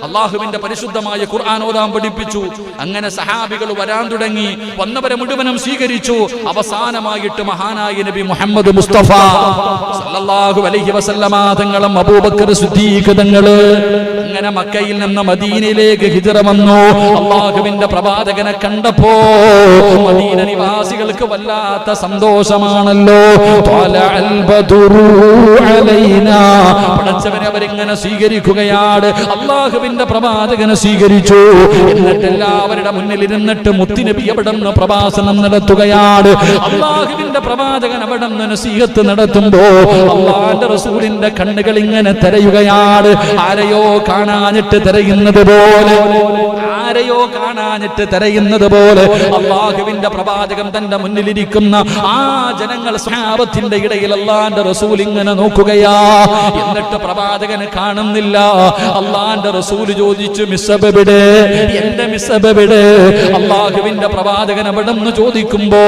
അല്ലാഹുവിന്റെ പരിശുദ്ധമായ ഖുർആൻ ഓതാൻ പഠിപ്പിച്ചു. അങ്ങനെ സഹാബികൾ വരാൻ തുടങ്ങി, വന്നവരെ മുഴുവനും സ്വീകരിച്ചു. അവസാനമായിട്ട് മഹാനായ നബി മുഹമ്മദ് മുസ്തഫ സല്ലല്ലാഹു അലൈഹി വസല്ലമ തങ്ങളും അബൂബക്കർ സിദ്ദീഖ് തങ്ങള് അങ്ങനെ മക്കയിൽ നിന്ന് മദീനയിലേക്ക് ഹിജ്റ വന്നു. അല്ലാഹുവിന്റെ പ്രവാചകനെ കണ്ടപ്പോ മദീന നിവാസികൾക്ക് വല്ലാത്ത സന്തോഷമാണല്ലോ. പടച്ചവനെ അവരിങ്ങനെ സ്വീകരിക്കുകയാണ്. അല്ലാഹുവിന്റെ പ്രവാചകനെ സ്വീകരിച്ചു. എന്നിട്ട് എല്ലാവരുടെ മുന്നിൽ ഇരുന്നിട്ട് മുത്തുനബി അവിടെ നിന്ന് പ്രഭാഷണം നടത്തുകയാണ്. അല്ലാഹുവിന്റെ പ്രവാചകൻ അവിടെ നിന്ന് നസീഹത്ത് നടത്തുമ്പോ അല്ലാഹുവിന്റെ റസൂലിന്റെ കണ്ണുകൾ ഇങ്ങനെ തിരയുകയാണ്. ആരെയോ കാണാനിട്ട് തിരയുന്നത് പോലെ, ആരെയോ കാണാനിട്ട് തിരയുന്നത് പോലെ അല്ലാഹുവിന്റെ പ്രവാചകൻ തന്റെ മുന്നിലിരിക്കുന്ന ആ ജനങ്ങൾ സ്വഹാബത്തിന്റെ ഇടയിൽ അല്ലാഹുവിന്റെ റസൂൽ ഇങ്ങനെ നോക്കുകയാ. എന്നിട്ട് പ്രവാചകനെ കാണുന്നില്ല. അല്ലാഹുവിന്റെ റസൂൽ ചോദിച്ചു, മിസ്അബ് എവിടെ? എന്റെ മിസ്അബ് എവിടെ? അല്ലാഹുവിന്റെ പ്രവാചകൻ അവിടെ നിന്ന് ചോദിക്കുമ്പോ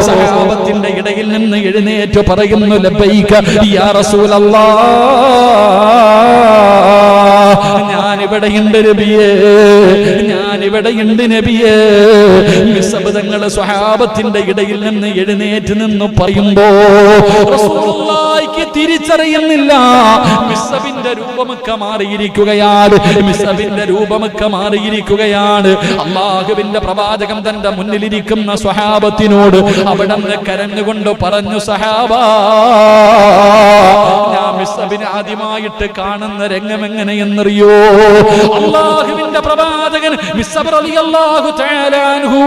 സ്വഹാബത്തിന്റെ ഇടയിൽ നിന്ന് എഴുന്നേറ്റ് പറയുന്നു, ലബ്ബൈക യാ റസൂലല്ലാഹ്, ഞാനിവിടെയുണ്ട് നബിയേ, ഞാനിവിടെയുണ്ട് നബിയേ. മിസ്അബ് തങ്ങൾ സ്വഹാബത്തിന്റെ ഇടയിൽ നിന്ന് എഴുന്നേറ്റ് നിന്ന് പറയുമ്പോ റസൂലുള്ളാഹിക്ക് തിരിച്ചറിയുന്നില്ല. മിസ്അബിന്റെ രൂപമൊക്കെ മാറിയിരിക്കുകയാണ്, മിസ്അബിന്റെ രൂപമൊക്കെ മാറിയിരിക്കുകയാണ്. അല്ലാഹുവിന്റെ പ്രവാചകൻ തന്റെ മുന്നിലിരിക്കുന്ന സ്വഹാബത്തിനോട് അവിടെ നിന്ന് കരഞ്ഞുകൊണ്ട് പറഞ്ഞു, സഹാബാ, ഞാൻ മിസ്അബിനെ ആദ്യമായിട്ട് കാണുന്ന രംഗം എങ്ങനെയെന്നറിയോ? അല്ലാഹുവിന്റെ പ്രവാചകൻ മിസ്അബ് റളിയല്ലാഹു തആല അൻഹു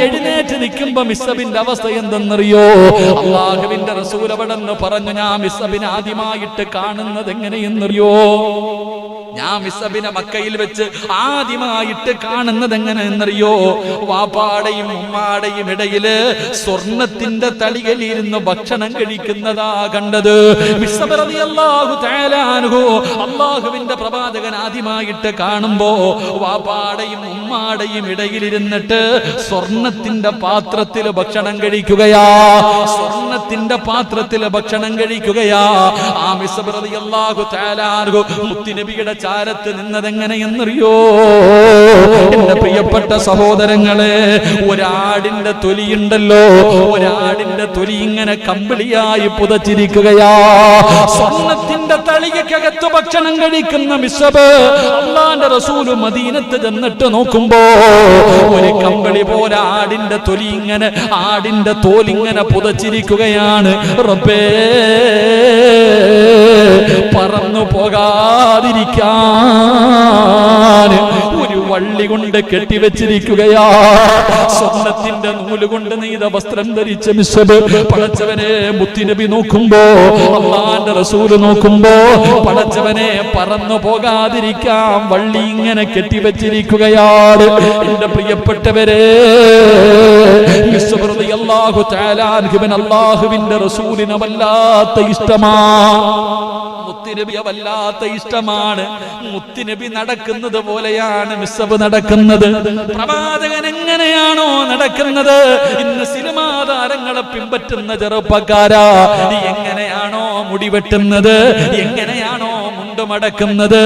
എഴുന്നേറ്റ് നിൽക്കുമ്പോ മിസ്അബിന്റെ അവസ്ഥ എന്തെന്നറിയോ? അല്ലാഹുവിന്റെ റസൂൽ അവിടെ നിന്ന് പറഞ്ഞു, ഞാൻ മിസ്അബിനെ ആദ്യമായിട്ട് കാണുന്നത് എങ്ങനെയെന്നറിയോ? ഞാൻ മിസ്അബിനെ മക്കയിൽ വെച്ച് ആദ്യമായിട്ട് കാണുന്നത് എങ്ങനെയെന്നറിയോ? വാപ്പാടെയും ഉമ്മാടെയും ഇടയില് സ്വർണത്തിന്റെ തളികയിലിരുന്ന് ഭക്ഷണം കഴിക്കുന്നതാ കണ്ടത്. മിസ്അബ് റളിയല്ലാഹു തആല അൻഹു അല്ലാഹുവിന്റെ പ്രവാചകൻ ആദ്യമായിട്ട് കാണുമ്പോ വാപ്പാടെയും ഉമ്മാടെയും ഇടയിലിരുന്നിട്ട് സ്വർണത്തിന്റെ പാത്രത്തിൽ ഭക്ഷണം കഴിക്കുകയാ, സ്വർണത്തിന്റെ പാത്രത്തിൽ ഭക്ഷണം കഴിക്കുകയാ. ആ മിസ്അബ് റളിയല്ലാഹു തആല അൻഹു മുത്തുനബിയുടെ ചാരത്ത് നിന്നതെങ്ങനെയെന്നറിയോ? എന്റെ പ്രിയപ്പെട്ട സഹോദരങ്ങളെ, ഒരാടിന്റെ തൊലിയുണ്ടല്ലോ, ഒരാടിന്റെ തൊലി ഇങ്ങനെ കമ്പിളിയായി പുതച്ചിരിക്കുകയാ. സ്വർണത്തിന്റെ തളികക്കകത്ത് ഭക്ഷണം കഴിക്കുന്ന മിസ്ബ് അല്ലാഹുവിന്റെ റസൂൽ മദീനത്ത് ചെന്നിട്ട് നോക്കുമ്പോ ഒരു കമ്പിളി പോലെ ആടിന്റെ തൊലി ഇങ്ങനെ, ആടിന്റെ തോലിങ്ങനെ പുതച്ചിരിക്കുകയാണ്. റബ്ബേ, പറന്നു പോകാതിരിക്കാൻ ഒരു വള്ളി കൊണ്ട് കെട്ടിവെച്ചിരിക്കുകയാ. സ്വർണത്തിന്റെ നൂലുകൊണ്ട് നെയ്ത വസ്ത്രം ധരിച്ച മിസ്ബ് പടച്ചവനെ മുത്തുനബി നോക്കുമ്പോ, അല്ലാഹുവിന്റെ റസൂൽ നോക്കുമ്പോ, പടച്ചവനെ പറന്നു പോകാതിരിക്കാൻ വള്ളി ഇങ്ങനെ കെട്ടിവെച്ചിരിക്കുകയാണ്. എന്റെ പ്രിയപ്പെട്ടവരെ, മിസ്ബ് റളിയല്ലാഹു തആല അൻഹുവിന് അല്ലാഹുവിന്റെ റസൂലിനെ വല്ലാത്ത ഇഷ്ടമാണ്. മുത്തുനബിയെ വല്ലാത്ത ഇഷ്ടമാണ്. മുത്തുനബി നടക്കുന്നത് പോലെയാണ് മിസ്ബ് നടക്കുന്നത്. പ്രവാചകൻ എങ്ങനെയാണോ നടക്കുന്നത്, ഇന്ന് സിനിമാ താരങ്ങളെ പിൻപറ്റുന്ന ചെറുപ്പക്കാരാ, എങ്ങനെയാണോ മുടി വെട്ടുന്നത്, എങ്ങനെയാണോ മുണ്ട് മടക്കുന്നത്,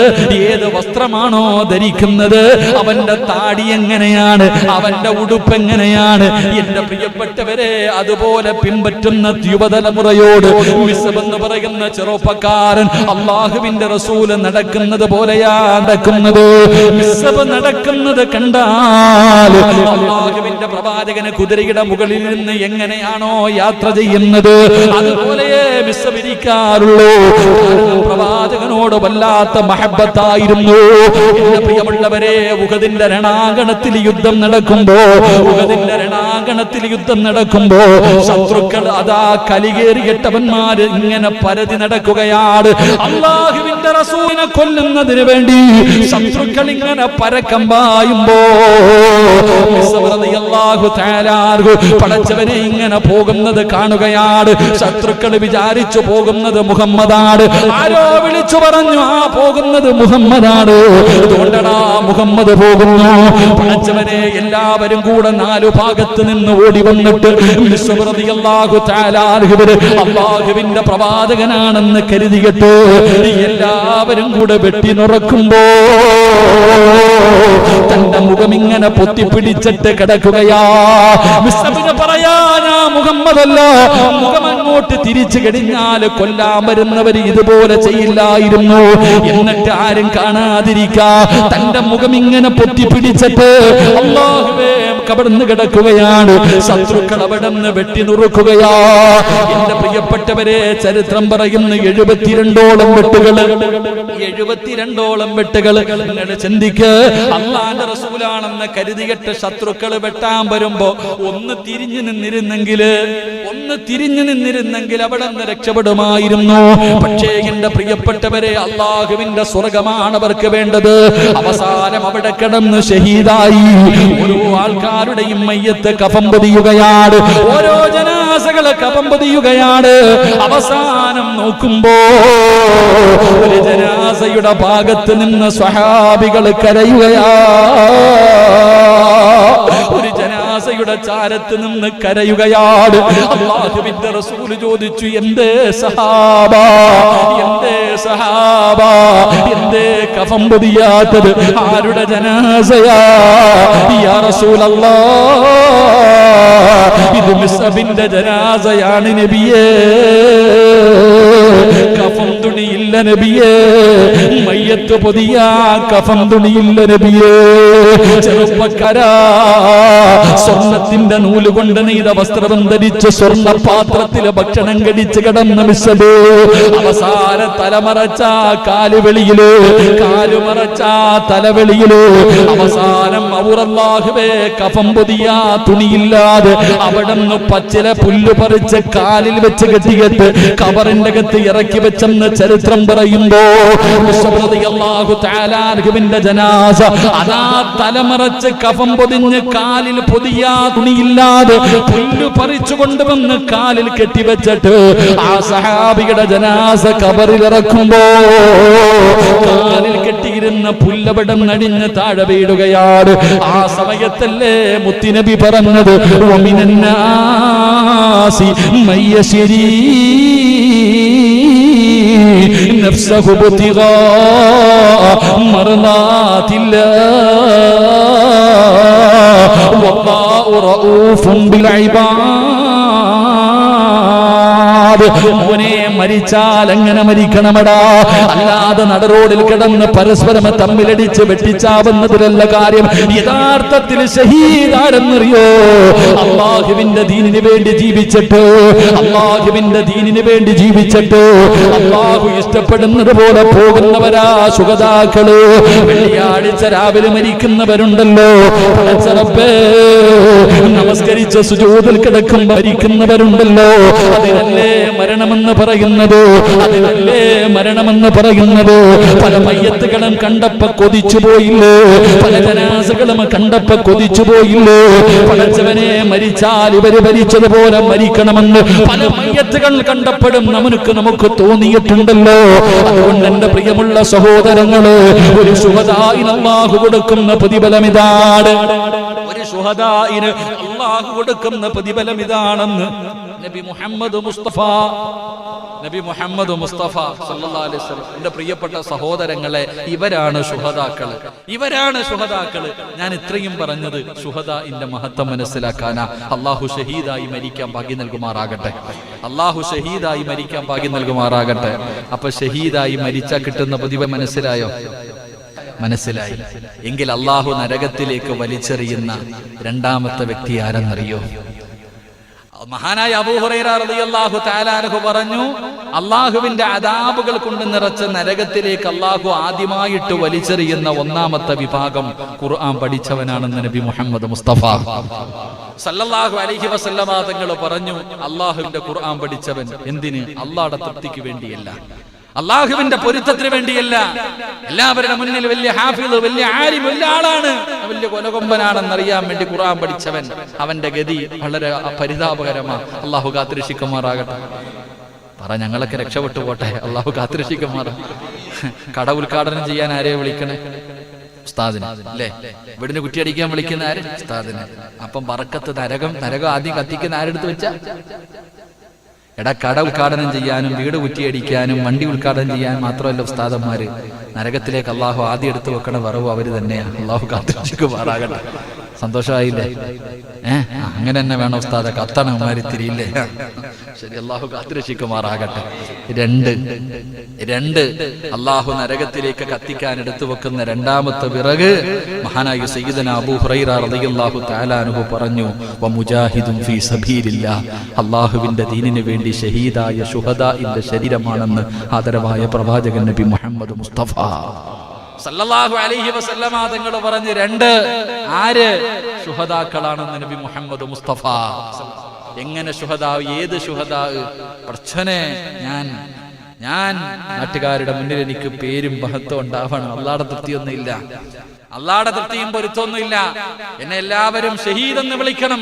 ഏത് വസ്ത്രമാണോ ധരിക്കുന്നത്, അവന്റെ താടി എങ്ങനെയാണ്, അവന്റെ ഉടുപ്പ് എങ്ങനെയാണ്, എന്റെ പ്രിയപ്പെട്ടവരെ അതുപോലെ പിൻപറ്റുന്ന യുവതലമുറയോട് മിസ്ബ് എന്ന് പറയുന്ന ചെറുപ്പക്കാരൻ അല്ലാഹുവിന്റെ റസൂല് നടക്കുന്നത് പോലെയാ നടക്കുന്നത്. മിസ്ബ് നടക്കുന്നത് കണ്ടാൽ അല്ലാഹുവിന്റെ പ്രവാചകന് കുതിരയുടെ മുകളിൽ നിന്ന് എങ്ങനെയാണോ യാത്ര ചെയ്യുന്നത്, അതുപോലെയേ മിസ്ബ് ഇരിക്കാറുള്ളൂ. പ്രവാചകനോട് വല്ലാത്ത മഹബത്തായിരുന്നു. എന്റെ പ്രിയമുള്ളവരെ, ഉഹദിന്റെ രണാങ്കണത്തിൽ യുദ്ധം നടക്കുമ്പോ, ഉഹദിന്റെ രണാങ്കണത്തിൽ യുദ്ധം നടക്കുമ്പോ ശത്രുക്കൾ അതാ കലികേറിയിട്ടവന്മാര് ഇങ്ങനെ പരതി നടക്കുകയാണ്. അല്ലാഹുവിന്റെ റസൂലിനെ കൊല്ലുന്നതിന് വേണ്ടി ശത്രുക്കൾ ഇങ്ങനെ പരക്കം പായുമ്പോ പടച്ചവനെ ഇങ്ങനെ പോകുന്നത് കാണുകയാണ്. ശത്രുക്കൾ വിചാരിച്ചു പോകുന്നത് മുഹമ്മദാണ്. ആരോ വിളിച്ചു പറഞ്ഞു, ആ പോകുന്നത് മുഹമ്മദാണ്. അതുകൊണ്ടടാ മുഹമ്മദ് പോകുന്നു. പടച്ചവനെ എല്ലാവരും കൂടെ നാലു ഭാഗത്ത് നിന്ന് ഓടി വന്നിട്ട് അല്ലാഹുവിന്റെ പ്രവാചകനാണെന്ന് കരുതിയിട്ട് എല്ലാവരും കൂടെ വെട്ടി നുറക്കുമ്പോ തന്റെ മുഖം ഇങ്ങനെ പൊത്തിപ്പിടിച്ചിട്ട് കിടക്കുകയാ. മിസ്ബിന് പറയാ, ഞാൻ മുഹമ്മദല്ല. മുഖം അങ്ങോട്ട് തിരിച്ചു കഴിഞ്ഞാൽ കൊല്ലാൻ വരുന്നവര് ഇതുപോലെ ചെയ്യില്ലായിരുന്നു. എന്നിട്ട് ആരും കാണാതിരിക്കാ തന്റെ മുഖം ഇങ്ങനെ പൊത്തിപ്പിടിച്ചിട്ട് അല്ലാഹുവേ കബർന്ന് കിടക്കുകയാണ്. ശത്രുക്കൾ അവിടെ നിന്ന് വെട്ടി നുറുക്കുകയാ. എന്റെ പ്രിയപ്പെട്ടവരെ, ചരിത്രം പറയുന്ന 72ഓളം വെട്ടുകള്, 72ഓളം വെട്ടുകള്. നിങ്ങൾ ചിന്തിക്ക്, അല്ലാഹുവിന്റെ റസൂലാണെന്ന് കരുതിയിട്ട് ശത്രുക്കൾ വെട്ടാൻ വരുമ്പോ ഒന്ന് തിരിഞ്ഞു നിന്നിരുന്നെങ്കിൽ അവിടെ നിന്ന് രക്ഷപ്പെടുമായിരുന്നു. പക്ഷേ എന്റെ പ്രിയപ്പെട്ടവരെ, അല്ലാഹുവിന്റെ സ്വർഗമാണ് അവർക്ക് വേണ്ടത്. അവസാനം അവിടെ കിടന്ന് ഷഹീദായി. ഓരോ ആൾക്കാരുടെയും മയ്യത്ത് കഫം പൊതിയുകയാണ്, ഓരോ ജനാസകളെ കഫം പൊതിയുകയാണ്. അവസാനം നോക്കുമ്പോ ഒരു ജനാസയുടെ ഭാഗത്ത് നിന്ന് സ്വഹാബികൾ കരയുകയാ. ഒരു ജനാസയുടെ ചാരത്ത് നിന്ന് കരയുകയാണ്. അല്ലാഹുവിന്റെ റസൂൽ ചോദിച്ചു, എന്തേ സഹാബ, എന്തേ സഹാബ, എന്തേ കഫം പൊതിയാത്തത്? ആരുടെ ജനാസയാ? യാ റസൂലല്ലാഹ്, ഇത് മിസ്ബിന്റെ ജനാസയാണ് നബിയേ. കഫം തുണിയില്ല നബിയേ, മയ്യത്ത് പൊതിയാ കഫം തുണിയില്ല നബിയേ. ചെറുപ്പക്കാരാ, സ്വർണത്തിന്റെ നൂലുകൊണ്ട് നെയ്ത വസ്ത്രം ധരിച്ച് സ്വർണ്ണ പാത്രത്തില് ഭക്ഷണം കടിച്ച് കിടന്ന മിസ്ബ് അവസാന തലമറച്ച കാലുവെളിയില്, കാലുമറച്ച തലവെളിയില് അവസാനം അല്ലാഹുവേ കഫം പൊതിയാ തുണിയില്ലാതെ അവിടെ നിന്ന് പച്ചില പുല്ല് പറിച്ച് കാലിൽ വെച്ച് കെട്ടിയിട്ട് കബറിന്റെ അകത്ത് ഇറക്കി വെച്ചെന്ന് ചരിത്രം പറയുമ്പോ അല്ലാഹു തആല അൻഹുവിന്റെ ജനാസ അതാ തലമറച്ച് കഫം പൊതിഞ്ഞ് കാലിൽ പൊതിയാ തുണിയില്ലാതെ പുല്ല് പറിച്ചു കൊണ്ടുവന്ന് കാലിൽ കെട്ടിവെച്ചിട്ട് ആ സഹാബിയുടെ ജനാസ കബറിൽ ഇറക്കുമ്പോ കാലിൽ കെട്ടിയിരുന്ന പുല്ലപടം നടിഞ്ഞ് താഴെ വീടുകയാണ്. ആ സമയത്തല്ലേ മുത്തുനബി പറഞ്ഞത്, വമിനന്നാസി മയ്യശരീ نفسه ابتغاء مرضات الله والله رؤوف بالعباد. മോനെ മരിച്ചാൽ എങ്ങനെ മരിക്കണമടാ? അല്ലാതെ നടുറോഡിൽ കിടന്ന് പരസ്പരം തമ്മിലടിച്ച് വെട്ടിച്ചാവുന്നതിലല്ല കാര്യം. യഥാർത്ഥത്തിൽ ഷഹീദാരെന്നറിയോ? അല്ലാഹുവിന്റെ ദീനിന് വേണ്ടി ജീവിച്ചിട്ട്, അല്ലാഹുവിന്റെ ദീനിന് വേണ്ടി ജീവിച്ചിട്ട് അല്ലാഹു ഇഷ്ടപ്പെടുന്നത് പോലെ പോകുന്നവരാ ശുഹദാക്കള്. വെള്ളിയാഴ്ച രാവിലെ മരിക്കുന്നവരുണ്ടല്ലോ, പടച്ചറബ്ബേ, നമസ്കരിച്ച സുജൂദിൽ കിടക്കും മരിക്കുന്നവരുണ്ടല്ലോ. അതിനല്ലേ മരണമെന്ന് പറയുന്നത്, അതിനല്ലേ മരണമെന്ന് പറയുന്നത്. പല മയ്യത്തുകളും കണ്ടപ്പോ കൊതിച്ചു പോയില്ലേ? പല ജനാസകളും കണ്ടപ്പോ കൊതിച്ചു പോയില്ലേ? പടച്ചവനെ, മരിച്ചാൽ ഇവര് മരിച്ചതുപോലെ മരിക്കണമെന്ന് പല മയ്യത്തുകൾ കണ്ടപ്പോഴും നമുക്ക് തോന്നിയിട്ടുണ്ടല്ലോ. അതുകൊണ്ട് എന്റെ പ്രിയമുള്ള സഹോദരങ്ങള്, ഒരു ശുഹദാഇന് അല്ലാഹു കൊടുക്കുന്ന പ്രതിഫലം ഇതാണ്. ഒരു ശുഹദാഇന് അല്ലാഹു കൊടുക്കുന്ന പ്രതിഫലം ഇതാണെന്ന് നബി മുഹമ്മദ് മുസ്തഫ സല്ലല്ലാഹു അലൈഹി വസല്ലം. എന്റെ പ്രിയപ്പെട്ട സഹോദരങ്ങളെ, ഇവരാണ് ശുഹദാക്കള്, ഇവരാണ് ശുഹദാക്കള്. ഞാൻ ഇത്രയും പറഞ്ഞത് ശുഹദാഇന്റെ മഹത്വം മനസ്സിലാക്കാനാ. അല്ലാഹു ഷഹീദായി മരിക്കാൻ ഭാഗ്യം നൽകുമാറാകട്ടെ. അല്ലാഹു ഷഹീദായി മരിക്കാൻ ഭാഗ്യം നൽകുമാറാകട്ടെ. അപ്പൊ ഷഹീദായി മരിച്ചാൽ കിട്ടുന്ന പ്രതിഫലം മനസ്സിലായോ? മനസ്സിലായി എങ്കിൽ അല്ലാഹു നരകത്തിലേക്ക് വലിച്ചെറിയുന്ന രണ്ടാമത്തെ വ്യക്തി ആരെന്നറിയോ? മഹാനായ അബൂ ഹുറൈറ റളിയല്ലാഹു തആല അൻഹു പറഞ്ഞു, അല്ലാഹുവിന്റെ അദാബുകൾ കൊണ്ട് നിറച്ച നരകത്തിലേക്ക് അല്ലാഹു ആദ്യമായിട്ട് വലിച്ചെറിയുന്ന ഒന്നാമത്തെ വിഭാഗം ഖുർആൻ പഠിച്ചവനാണെന്ന് നബി മുഹമ്മദ് മുസ്തഫ സല്ലല്ലാഹു അലൈഹി വസല്ലമ തങ്ങൾ പറഞ്ഞു. അല്ലാഹുവിന്റെ ഖുർആൻ പഠിച്ചവൻ എന്തിന്? അല്ലാഹുവിന്റെ തൃപ്തിക്ക് വേണ്ടിയല്ല, അള്ളാഹുവിന്റെ പൊരുത്തത്തിന് വേണ്ടിയല്ല. എല്ലാവരുടെ മുന്നിൽ വലിയ ഹാഫിള്, വലിയ ആലിം, വലിയ ആളാണ്, വലിയ കൊലകൊമ്പനാണെന്നറിയാൻ വേണ്ടി ഖുർആൻ പഠിച്ചവൻ, അവന്റെ ഗതി വളരെ പരിതാപകരമാണ്. അള്ളാഹു കാത്തിരക്ഷിക്കുമാറാകട്ടെ. പറ, ഞങ്ങളൊക്കെ രക്ഷപ്പെട്ടു പോട്ടെ. അള്ളാഹു കാത്തിരക്ഷിക്കുമാറാ. കട ഉദ്ഘാടനം ചെയ്യാൻ ആരെയെ വിളിക്കണേ? ഉസ്താദിനെ അല്ലേ? വീടിന് കുറ്റിയടിക്കാൻ വിളിക്കുന്ന ആര്? ഉസ്താദിനെ. അപ്പം ബറക്കത്ത് നരകം ആദ്യം കത്തിക്കുന്ന ആരെടുത്ത് വെച്ചാ? എടാ, കട ഉദ്ഘാടനം ചെയ്യാനും വീട് കുറ്റിയടിക്കാനും വണ്ടി ഉദ്ഘാടനം ചെയ്യാൻ മാത്രമല്ല ഉസ്താദന്മാര്, നരകത്തിലേക്ക് അള്ളാഹു ആദ്യം എടുത്തു വെക്കണ വറവ് അവര് തന്നെയാണ്. അള്ളാഹു കാത്തിരക്ഷിക്കുമാറാകട്ടെ. സന്തോഷമായില്ലേ? അങ്ങനെ തന്നെ വേണം ഉസ്താദ, കത്തണം തിരിയില്ലേ? ശരി, അള്ളാഹു കാത്തിരക്ഷിക്കുമാറാകട്ടെ. രണ്ട് അള്ളാഹു നരകത്തിലേക്ക് കത്തിക്കാൻ എടുത്തു വെക്കുന്ന രണ്ടാമത്തെ വിറക് മഹാനായ സയ്യിദനാ അബൂ ഹുറൈറ റളിയല്ലാഹു തആല അൻഹു പറഞ്ഞു, വമുജാഹിദുൻ ഫീ സബീലില്ലാഹ്, അള്ളാഹുവിന്റെ ദീനിന് വേണ്ടി ഷഹീദായ ശുഹദാഇന്റെ ശരീരമാണെന്ന് ആദരവായ പ്രവാചകൻ നബി മുഹമ്മദ് മുസ്തഫ സല്ലല്ലാഹു അലൈഹി വസല്ലമ തങ്ങൾ പറഞ്ഞു. ആര് ശുഹദാക്കളാണെന്ന് നബി മുഹമ്മദ് മുസ്തഫ. എങ്ങനെ ശുഹദാ? ഏത് ശുഹദാ? പ്രശ്നെ ഞാൻ നാട്ടുകാരുടെ മുന്നിൽ എനിക്ക് പേരും മഹത്വം ഉണ്ടാവണം. അല്ലാഹുവിന്റെ തൃപ്തിയൊന്നുമില്ല, അല്ലാഹുവിന്റെ തൃപ്തിയും പൊരുത്തമൊന്നുമില്ല. എന്നെ എല്ലാവരും ഷഹീദെന്ന് വിളിക്കണം.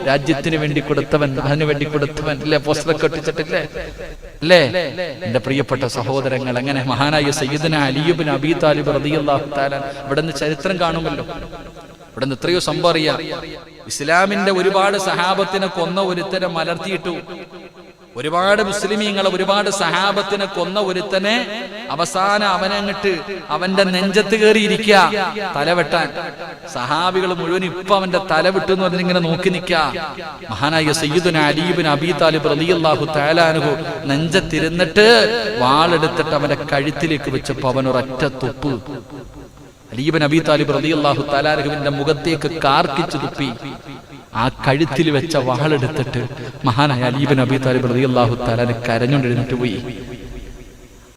രാജ്യത്തിന് വേണ്ടി കൊടുത്തവൻ, അതിനു വേണ്ടി കൊടുത്തവൻ അല്ലേ? പോസ്റ്ററൊക്കെ ഒട്ടിച്ചിട്ടില്ലേ? അല്ലേ? എന്റെ പ്രിയപ്പെട്ട സഹോദരങ്ങൾ, അങ്ങനെ മഹാനായ സയ്യിദുനാ അലി ഇബ്നു അബീ താലിബ് റളിയല്ലാഹു തആല, ഇവിടുന്ന് ചരിത്രം കാണുമല്ലോ, ഇവിടുന്ന് എത്രയോ സംഭവം അറിയാം. ഇസ്ലാമിന്റെ ഒരുപാട് സഹാബത്തിനെ കൊന്ന ഒരുത്തനെ മലർത്തിയിട്ടു, ഒരുപാട് മുസ്ലിമീങ്ങളെ, ഒരുപാട് സഹാബത്തിനെ കൊന്ന ഒരുത്തനെ അവസാനം അവനങ്ങിട്ട് അവന്റെ നെഞ്ചത്ത് കയറിയിരിക്കുക തലവെട്ടാൻ. സഹാബികൾ മുഴുവൻ ഇപ്പൊ അവന്റെ തല വിട്ടെന്ന് പറഞ്ഞിങ്ങനെ നോക്കി നിൽക്ക. മഹാനായ സയ്യിദുനാ അലി ഇബ്നു അബീ താലിബ് റളിയല്ലാഹു തആല അൻഹു നെഞ്ചത്തിരുന്നിട്ട് വാളെടുത്തിട്ട് അവന്റെ കഴുത്തിലേക്ക് വെച്ചപ്പോ അവനൊരൊറ്റ തുപ്പ് അലി ഇബ്നു അബീ താലിബ് റളിയല്ലാഹു തആല അൻഹുവിന്റെ മുഖത്തേക്ക് കാർക്കിച്ചു തുപ്പി. ആ കഴുത്തിൽ വെച്ച വാളെടുത്തിട്ട് മഹാനായ അലി ഇബ്നു അബീ താലിബ് റളിയല്ലാഹു തആല കരഞ്ഞുകൊണ്ടിരുന്നിട്ട് പോയി.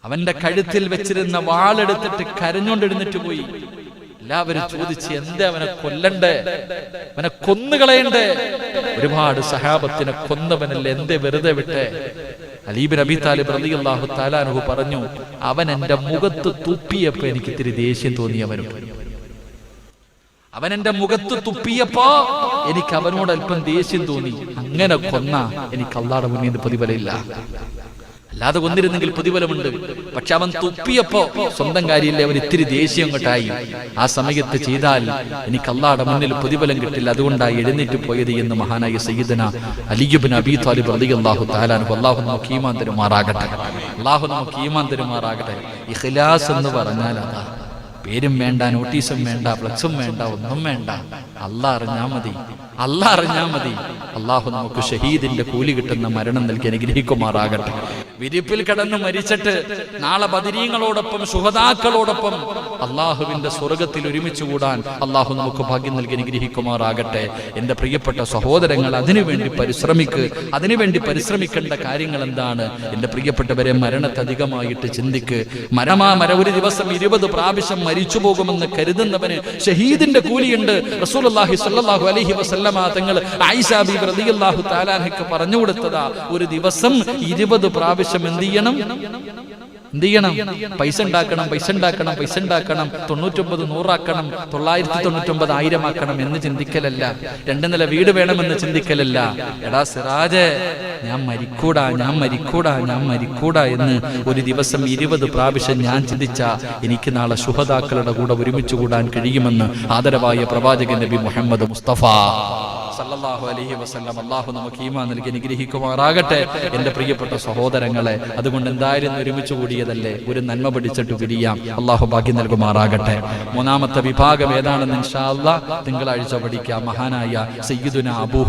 അവന്റെ കഴുത്തിൽ വെച്ചിരുന്ന വാളെടുത്തിട്ട് കരഞ്ഞുകൊണ്ടിരുന്നിട്ട് പോയി. എല്ലാവരും ചോദിച്ച്, എന്തേ അവനെ കൊല്ലണ്ടേ? അവനെ കൊന്നുകളയണ്ടേ? ഒരുപാട് സഹാബത്തിനെ കൊന്നവനല്ലേ, എന്തേ വെറുതെ വിട്ടേ? അലി ഇബ്നു അബീ താലിബ് റളിയല്ലാഹു തആല അൻഹു പറഞ്ഞു, അവൻ എന്റെ മുഖത്ത് തുപ്പിയപ്പോ എനിക്ക് ഇത്തിരി ദേഷ്യം തോന്നിയവനും. അവൻ എന്റെ മുഖത്ത് തുപ്പിയപ്പോ എനിക്ക് അവനോട് അല്പം ദേഷ്യം തോന്നി. അങ്ങനെ കൊന്ന എനിക്ക് അല്ലാഹുവിന്റെ മുന്നിൽ പ്രതിഫലമില്ല. അല്ലാതെ കൊന്നിരുന്നെങ്കിൽ പ്രതിഫലമുണ്ട്. പക്ഷെ അവൻ തുപ്പിയപ്പോ സ്വന്തം കാര്യമില്ല, അവൻ ഇത്തിരി ദേഷ്യം കൊണ്ടായി. ആ സമയത്ത് ചെയ്താൽ എനിക്ക് അല്ലാഹുവിന്റെ മുന്നിൽ പ്രതിഫലം കിട്ടില്ല, അതുകൊണ്ടായി എഴുന്നേറ്റ് പോയത് എന്ന് മഹാനായ സയ്യിദന അലി ഇബ്നു അബീ ത്വാലിബ് റളിയല്ലാഹു തആല അൻഹു. അല്ലാഹു നമുക്ക് ഈമാൻ തരുമാറാകട്ടെ, അല്ലാഹു നമുക്ക് ഈമാൻ തരുമാറാകട്ടെ. ഇഖ്ലാസ് എന്ന് പറഞ്ഞാൽ അതാ. പേരും വേണ്ട, നോട്ടീസും വേണ്ട, ഫ്ലക്സും വേണ്ട, ഒന്നും വേണ്ട. അല്ലാഹ് അറിഞ്ഞാ മതി, അല്ലാഹ് അറിഞ്ഞാ മതി. അല്ലാഹു നമുക്ക് ഷഹീദിന്റെ കൂലി കിട്ടുന്ന മരണം നൽകി അനുഗ്രഹിക്കുമാറാകട്ടെ. വിരിപ്പിൽ കിടന്ന് മരിച്ചിട്ട് നാളെ ബദരീങ്ങളോടൊപ്പം ശുഹദാക്കളോടൊപ്പം അള്ളാഹുവിന്റെ സ്വർഗത്തിൽ ഒരുമിച്ച് കൂടാൻ അള്ളാഹു നമുക്ക് ഭാഗ്യം നൽകി അനുഗ്രഹിക്കുമാറാകട്ടെ. എന്റെ പ്രിയപ്പെട്ട സഹോദരങ്ങൾ, അതിനുവേണ്ടി പരിശ്രമിക്കേണ്ട കാര്യങ്ങൾ എന്താണ്? എന്റെ പ്രിയപ്പെട്ടവരെ, മരണത്തെ അധികമായിട്ട് ചിന്തിക്ക്. ഒരു ദിവസം 20 പ്രാവശ്യം മരിച്ചു പോകുമെന്ന് കരുതുന്നവന് ഷഹീദിന്റെ കൂലിയുണ്ട്. റസൂലുള്ളാഹി സ്വല്ലല്ലാഹു അലൈഹി വസല്ലമ തങ്ങൾ ആയിഷ ബീബി റളിയല്ലാഹു തആല അൻഹയ്ക്ക് പറഞ്ഞു കൊടുത്തതാ, ഒരു ദിവസം 20 പ്രാവശ്യം എന്ത് ചെയ്യണം? പൈസ ഉണ്ടാക്കണം, 99 100 999 1000 ആക്കണം എന്ന് ചിന്തിക്കലല്ല. 2 നില വീട് വേണമെന്ന് ചിന്തിക്കലല്ല. എടാ സിറാജ്, ഞാൻ മരിക്കൂടാ എന്ന് ഒരു ദിവസം 20 പ്രാവശ്യം ഞാൻ ചിന്തിച്ച എനിക്ക് നാളെ ശുഹദാക്കളുടെ കൂടെ ഒരുമിച്ച് കൂടാൻ കഴിയുമെന്ന് ആദരവായ പ്രവാചകൻ നബി മുഹമ്മദ് മുസ്തഫ സല്ലല്ലാഹു അലൈഹി വസല്ലം. അല്ലാഹു നമുക്ക് ഈമാൻ നൽകി അനുഗ്രഹിക്കുമാറാകട്ടെ. എന്റെ പ്രിയപ്പെട്ട സഹോദരങ്ങളെ, അതുകൊണ്ട് എന്തായാലും ഒരുമിച്ച് കൂടിയതല്ലേ, ഒരു നന്മ പഠിച്ചിട്ട് പിരിയാം. അല്ലാഹു ഭാഗ്യം നൽകുമാറാകട്ടെ. 3ാമത്തെ വിഭാഗം ഏതാണെന്ന് ഇൻഷാ അല്ലാഹ് തിങ്കളാഴ്ച പഠിക്കാം. മഹാനായ സയ്യിദുന അബൂ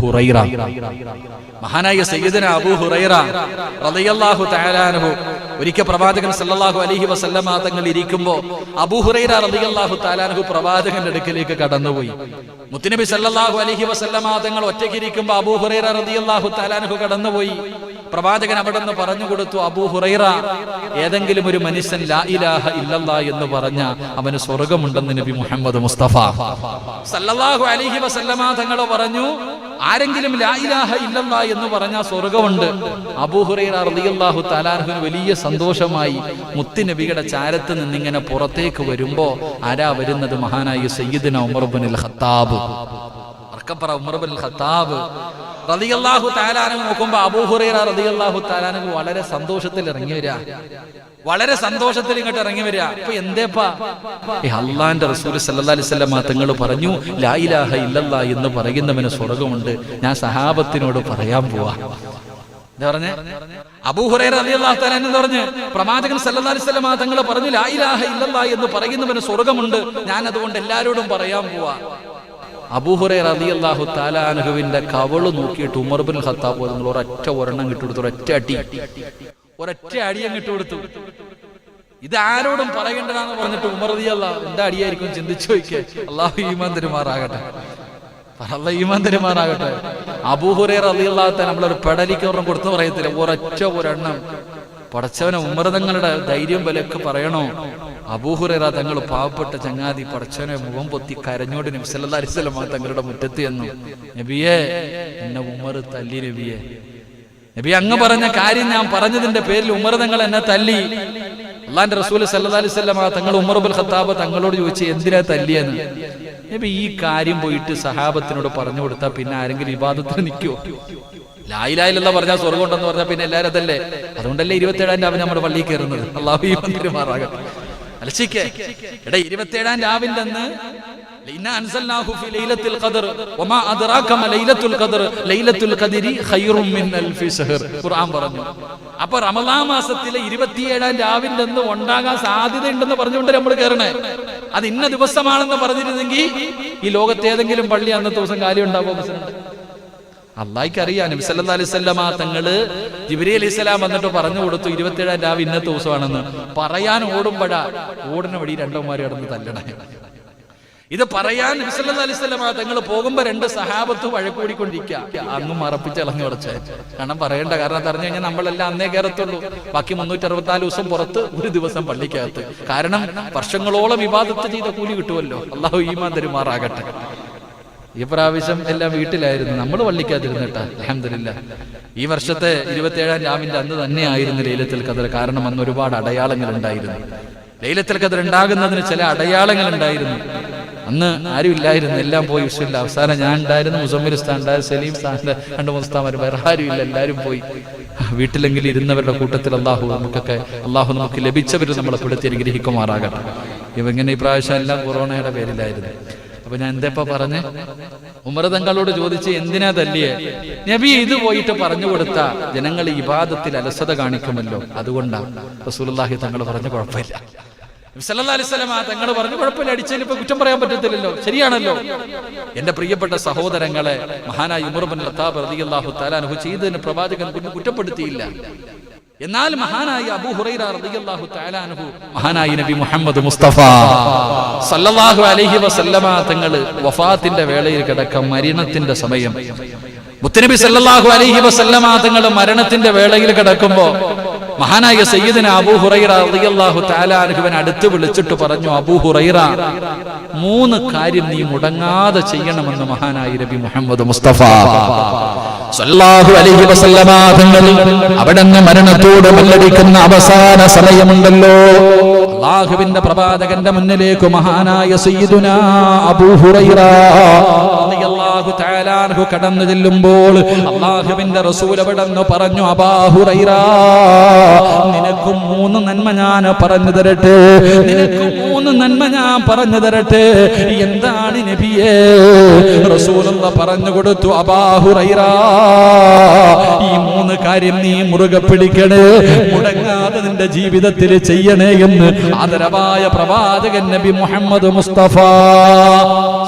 ഹുറൈറ റളിയല്ലാഹു തആല അൻഹു ഒരിക്കൽ പ്രവാചകൻ സല്ലല്ലാഹു അലൈഹി വസല്ലമ തങ്ങൾ ഇരിക്കുമ്പോൾ അബൂ ഹുറൈറ റളിയല്ലാഹു തആല അൻഹു പ്രവാചകന്റെ അടുക്കലേക്ക് കടന്നുപോയി. മുത്തുനബി സല്ലല്ലാഹു അലൈഹി വസല്ലമ തങ്ങൾ ഒറ്റയ്ക്ക് ഇരിക്കുമ്പോൾ അബൂ ഹുറൈറ റളിയല്ലാഹു തആല അൻഹു കടന്നുപോയി. പ്രവാചകൻ അവിടെ നിന്ന് പറഞ്ഞു കൊടുത്തു, അബൂ ഹുറൈറ, ഏതെങ്കിലും ഒരു മനുഷ്യൻ ലാ ഇലാഹ ഇല്ലല്ലാഹ് എന്ന് പറഞ്ഞ അവന് സ്വർഗമുണ്ടെന്ന് നബി മുഹമ്മദ് മുസ്തഫ സല്ലല്ലാഹു അലൈഹി വസല്ലമ തങ്ങൾ പറഞ്ഞു, ആരെങ്കിലും ലാ ഇലാഹ ഇല്ലല്ലാഹ് എന്ന് പറഞ്ഞാൽ സ്വർഗമുണ്ട്. അബൂ ഹുറൈറ റളിയല്ലാഹു തആല അൻഹുവിന് വലിയ സന്തോഷമായി. മുത്തുനബിയുടെ ചാരത്ത് നിന്നിങ്ങനെ പുറത്തേക്ക് വരുമ്പോ ആരാ വരുന്നത്? മഹാനായ സയ്യിദുന ഉമർ ഇബ്നുൽ ഖത്താബ്. ഉമർ ഇബ്നുൽ ഖത്താബ് റളിയല്ലാഹു തആല അൻഹു നോക്കുമ്പോ അബൂ ഹുറൈറ റളിയല്ലാഹു തആല അൻഹു വളരെ സന്തോഷത്തിൽ ഇറങ്ങി വരിക, വളരെ സന്തോഷത്തിൽ ഇങ്ങോട്ട് ഇറങ്ങി വരിക. അപ്പൊ എന്തേപ്പാ? അള്ളാന്റെ റസൂൽ സല്ലല്ലാഹു അലൈഹി വസല്ലം തങ്ങൾ പറഞ്ഞു, ലാ ഇലാഹ ഇല്ലല്ലാഹ് എന്ന് പറയുന്നവന് സ്വർഗമുണ്ട്. ഞാൻ സഹാബത്തിനോട് പറയാൻ പോവാ. എന്താ പറഞ്ഞേ? അബൂ ഹുറൈറ റളിയല്ലാഹു തആല എന്ന് പറഞ്ഞു, പ്രവാചകൻ സല്ലല്ലാഹു അലൈഹി വസല്ലം തങ്ങൾ പറഞ്ഞു, ലാ ഇലാഹ ഇല്ലല്ലാഹ് എന്ന് പറയുന്നവന് സ്വർഗമുണ്ട്. ഞാൻ അതുകൊണ്ട് എല്ലാവരോടും പറയാൻ പോവാ. അബൂ ഹുറൈറ റളിയല്ലാഹു തആല അൻഹുവിന്റെ കവള് നോക്കിയിട്ട് ഉമർ ഇബ്നുൽ ഖത്താബ് നിങ്ങൾ ഒരൊറ്റ ഒരെണ്ണം കിട്ടുകൊടുത്തു, ഒരൊറ്റ അടിയം കിട്ടുകൊടുത്തു. ഇത് ആരോടും പറയേണ്ടതാന്ന് പറഞ്ഞിട്ട് ഉമർ റളിയല്ലാഹു എന്താ അടിയായിരിക്കും ചിന്തിച്ചു നോക്കിയേ. അല്ലാഹു ഈമാൻ തരുമാറാകട്ടെ, അല്ലാഹു ഈമാൻ തരുമാറാകട്ടെ. അബൂ ഹുറൈറ റളിയല്ലാഹു തആല നമ്മളൊരു പെടലിക്ക് ഒരെണ്ണം കൊടുത്തു പറയത്തില്ല, ഒരൊറ്റ ഒരെണ്ണം. പടച്ചവനെ, ഉമർ തങ്ങളുടെ ധൈര്യം വിലക്ക് പറയണോ? അബൂ ഹുറൈറ തങ്ങൾ പാവപ്പെട്ട ചങ്ങാതി പടച്ചവനെ മുഖം പൊത്തി കരഞ്ഞോട് നബി സല്ലല്ലാഹു അലൈഹി വസല്ലം തങ്ങളുടെ മുറ്റത്ത് ചെന്നു, നബിയേ, എന്നെ ഉമർ തല്ലി നബിയേ. നബി അങ്ങ് പറഞ്ഞ കാര്യം ഞാൻ പറഞ്ഞതിന്റെ പേരിൽ ഉമർ തങ്ങൾ എന്നെ തല്ലി. അള്ളാന്റെ റസൂൽ സല്ലല്ലാഹു അലൈഹി വസല്ലം തങ്ങൾ ഉമർ ഇബ്നുൽ ഖത്താബ് തങ്ങളോട് ചോദിച്ചു, എന്തിനാ തല്ലിയെന്ന്. നബി ഈ കാര്യം പോയിട്ട് സഹാബത്തിനോട് പറഞ്ഞു കൊടുത്താൽ പിന്നെ ആരെങ്കിലും ഇബാദത്തിന് നിൽക്കുവോ? ലാ ഇലാഹ ഇല്ലല്ലാഹ് പറഞ്ഞാൽ സ്വർഗ്ഗം ഉണ്ടെന്ന് പറഞ്ഞാൽ പിന്നെ എല്ലാവരും അതല്ലേ. അതുകൊണ്ടല്ലേ 27-ാം രാവിലെ നമ്മുടെ പള്ളിയിൽ കയറുന്നത്. അല്ലാഹു ഈ മന്ദിരമാറാകട്ടെ. അലച്ചിക്കേ എടാ, 27-ാം രാവിന്റെ അന്ന് ഖുർആൻ പറഞ്ഞു. അപ്പൊ റമളാൻ മാസത്തിലെ 27-ാം രാവിന്റെ അന്ന് ഉണ്ടാകാൻ സാധ്യതയുണ്ടെന്ന് പറഞ്ഞുകൊണ്ട് നമ്മൾ കയറണേ. അത് ഇന്ന ദിവസമാണെന്ന് പറഞ്ഞിരുന്നെങ്കിൽ ഈ ലോകത്ത് ഏതെങ്കിലും പള്ളി അന്നത്തെ ദിവസം കാര്യം ഉണ്ടാവുമോ? അള്ളാഹിക്ക് അറിയാം. നബി സല്ലല്ലാഹു അലൈഹി വസല്ലമ തങ്ങള് ജിബ്രീൽ അലൈഹിസ്സലാം വന്നിട്ട് പറഞ്ഞു കൊടുത്തു 27-ാം രാവ് ഇന്നത്തെ ദിവസമാണെന്ന്. പറയാൻ ഓടുമ്പോഴാ ഓടുന്ന വഴി രണ്ടോമാര് കടന്ന് തല്ലണേ. ഇത് പറയാൻ നബി സല്ലല്ലാഹു അലൈഹി വസല്ലമ തങ്ങൾ പോകുമ്പോ 2 സഹാബത്ത് വഴക്കൂടിക്കൊണ്ടിരിക്കുക. അങ്ങ് മറപ്പിച്ചളഞ്ഞു കുറച്ച്. കാരണം പറയണ്ട, കാരണം അറിഞ്ഞു കഴിഞ്ഞാൽ നമ്മളെല്ലാം അന്നേ കയറത്തുള്ളൂ. ബാക്കി 364 ദിവസം പുറത്ത്, ഒരു ദിവസം പള്ളിക്കകത്ത്. കാരണം വർഷങ്ങളോളം ഇബാദത്ത് ചെയ്ത കൂലി കിട്ടുമല്ലോ. അല്ലാഹു ഈമാൻ തരുമാറാകട്ടെ. ഈ പ്രാവശ്യം എല്ലാം വീട്ടിലായിരുന്നു, നമ്മൾ പള്ളിക്കകത്തിരുന്നിട്ടാ. അൽഹംദുലില്ലാഹ്. ഈ വർഷത്തെ 27-ാം രാവിന്റെ അന്ന് തന്നെയായിരുന്നു ലൈലത്തുൽ ഖദർ. കാരണം അന്ന് ഒരുപാട് അടയാളങ്ങൾ ഉണ്ടായിരുന്നു. ലൈലത്തുൽ ഖദർ ഉണ്ടാകുന്നതിന് ചില അടയാളങ്ങൾ ഉണ്ടായിരുന്നു. അന്ന് ആരും ഇല്ലായിരുന്നു, എല്ലാം പോയി. വിഷയമില്ല. അവസാനം ഞാൻ ഉണ്ടായിരുന്നു, മുസമ്മിൽ ഉസ്താദ് ഉണ്ടായിരുന്നു, സലീം ഉസ്താദിന്റെ 2 ഉസ്താദുമാർ, വേറെ ആരും ഇല്ല, എല്ലാവരും പോയി. വീട്ടിലെങ്കിലും ഇരുന്നവരുടെ കൂട്ടത്തിൽ അള്ളാഹു നമുക്ക് ലഭിച്ചവർ നമ്മളെ പെടുത്തി അനുഗ്രഹിക്കുമാറാകട്ടെ. ഇവങ്ങനെ ഈ പ്രാവശ്യം എല്ലാം കൊറോണയുടെ പേരിലായിരുന്നു. അപ്പൊ ഞാൻ എന്താ പറഞ്ഞ് ഉമർ തങ്ങളോട് ചോദിച്ച് എന്തിനാ തല്ലിയേ? നബി ഇത് പോയിട്ട് പറഞ്ഞു കൊടുത്ത ജനങ്ങൾ ഇബാദത്തിൽ അലസത കാണിക്കുമല്ലോ, അതുകൊണ്ടാണ്. റസൂലുള്ളാഹി തങ്ങൾ പറഞ്ഞു കുഴപ്പമില്ല. സല്ലല്ലാഹു അലൈഹി വസല്ലം തങ്ങൾ പറഞ്ഞു കുഴപ്പമില്ല, അടിച്ചതിന് ഇപ്പൊ കുറ്റം പറയാൻ പറ്റത്തില്ലല്ലോ, ശരിയാണല്ലോ. എന്റെ പ്രിയപ്പെട്ട സഹോദരങ്ങളെ, മഹാനായ ഉമർ ഇബ്നു ഖത്താബ് റളിയല്ലാഹു തആല അൻഹു ചെയ്തതിന് പ്രവാചകൻ കുറ്റപ്പെടുത്തിയില്ല. എന്നാൽ മഹാനായ അബൂ ഹുറൈറ റളിയല്ലാഹു തആല അൻഹു മഹാനായ നബി മുഹമ്മദ് മുസ്തഫ സല്ലല്ലാഹു അലൈഹി വസല്ലമ തങ്ങൾ വഫാത്തിന്റെ വേളയിൽ കിടക്ക മരണത്തിന്റെ സമയം മുത്തനബി സല്ലല്ലാഹു അലൈഹി വസല്ലമ തങ്ങൾ മരണത്തിന്റെ വേളയിൽ കിടക്കുമ്പോ മഹാനായ സയ്യിദന അബൂ ഹുറൈറ റളിയല്ലാഹു തആല അൻഹുവിനെ അടുത്ത് വിളിച്ചിട്ട് പറഞ്ഞു, അബൂ ഹുറൈറ, 3 കാര്യം നീ മുടങ്ങാതെ ചെയ്യണമെന്ന് മഹാനായ നബി മുഹമ്മദ് മുസ്തഫ സല്ലല്ലാഹു അലൈഹി വസല്ലമ തങ്ങൾ അവിടുന്ന് മരണത്തോട് മല്ലടിക്കുന്ന അവസാന സമയമുണ്ടല്ലോ, അല്ലാഹുവിന്റെ പ്രവാചകന്റെ മുന്നിലേക്ക് മഹാനായ സയ്യിദുനാ അബൂ ഹുറൈറ റളിയല്ലാഹു തആല അൻഹു കടന്നു ചെല്ലുമ്പോൾ അല്ലാഹുവിന്റെ റസൂൽ അവിടുന്ന് പറഞ്ഞു, അബൂ ഹുറൈറ, നിനക്ക് 3 നന്മ ഞാൻ പറഞ്ഞു തരട്ടെ, നിനക്ക് 3 നന്മ ഞാൻ പറഞ്ഞു തരട്ടെ. എന്താണ് നബിയേ? റസൂലുള്ളാഹി പറഞ്ഞു കൊടുത്തു, അബൂ ഹുറൈറ, ഈ 3 കാര്യം നീ മുറുകെ പിടിക്കണേ, മുടങ്ങാതെ നിന്റെ ജീവിതത്തിൽ ചെയ്യണേ എന്ന് ആദരവായ പ്രവാചകൻ നബി മുഹമ്മദ് മുസ്തഫ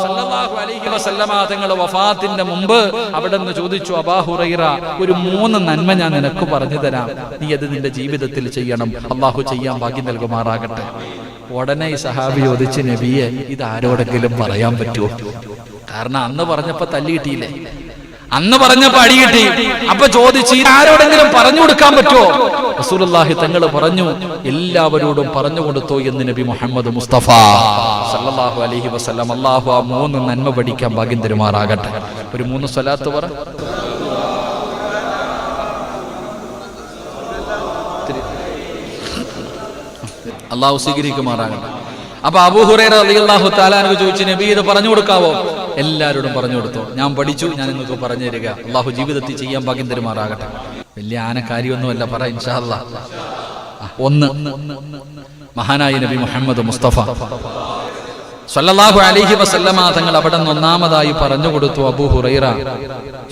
സല്ലല്ലാഹു അലൈഹി വസല്ലമ തങ്ങൾ വഫാത്തിന്റെ മുമ്പ് അവിടുന്ന് ചോദിച്ചു, അബൂ ഹുറൈറ, ഒരു 3 നന്മ ഞാൻ നിനക്ക് പറഞ്ഞു തരാം, നീ അത് നിന്റെ ജീവിതത്തിൽ ചെയ്യണം, അള്ളാഹു ചെയ്യാൻ ഭാഗ്യം നൽകുമാറാകട്ടെ. ഉടനെ ഈ സഹാബി ചോദിച്ചു, നബിയെ, ഇത് ആരോടെങ്കിലും പറയാൻ പറ്റുമോ? കാരണം അന്ന് പറഞ്ഞപ്പോ തല്ലി കിട്ടിയില്ലേ, അന്ന് പറഞ്ഞപ്പോ അടി കിട്ടി. അപ്പൊ ചോദിച്ചു, ഇത് ആരോടെങ്കിലും പറഞ്ഞു കൊടുക്കാൻ പറ്റുമോ? റസൂലുള്ളാഹി തങ്ങൾ പറഞ്ഞു, എല്ലാവരോടും പറഞ്ഞു കൊടുത്തോ എന്ന് നബി മുഹമ്മദ് മുസ്തഫ സല്ലല്ലാഹു അലൈഹി വസല്ലം. അല്ലാഹു ആ 3 നന്മ പഠിക്കാൻ ഭാഗ്യം തരുമാറാകട്ടെ. ഒരു 3 സ്വലാത്ത് പറ. അള്ളാഹു സ്വീകരിക്കുമാറാകട്ടെ. അപ്പൊ അബൂ ഹുറൈറ റളിയല്ലാഹു തആല അൻഹു ചോദിച്ചു, നബി ഇത് പറഞ്ഞു കൊടുക്കാവോ? എല്ലാവരോടും പറഞ്ഞു കൊടുത്തു. ഞാൻ പഠിച്ചു, ഞാൻ നിങ്ങൾക്ക് പറഞ്ഞു തരിക. അള്ളാഹു ജീവിതത്തിൽ ചെയ്യാൻ ഭാഗ്യം തരുമാറാകട്ടെ. വലിയ ആനക്കാരിയൊന്നുമല്ല, പറ ഇൻഷാ അല്ലാഹ്. 1, മഹാനായ നബി മുഹമ്മദ് മുസ്തഫ സല്ലല്ലാഹു അലൈഹി വസല്ലമ തങ്ങൾ അവിടെ ഒന്നാമതായി പറഞ്ഞു കൊടുത്തു, അബൂ ഹുറൈറ,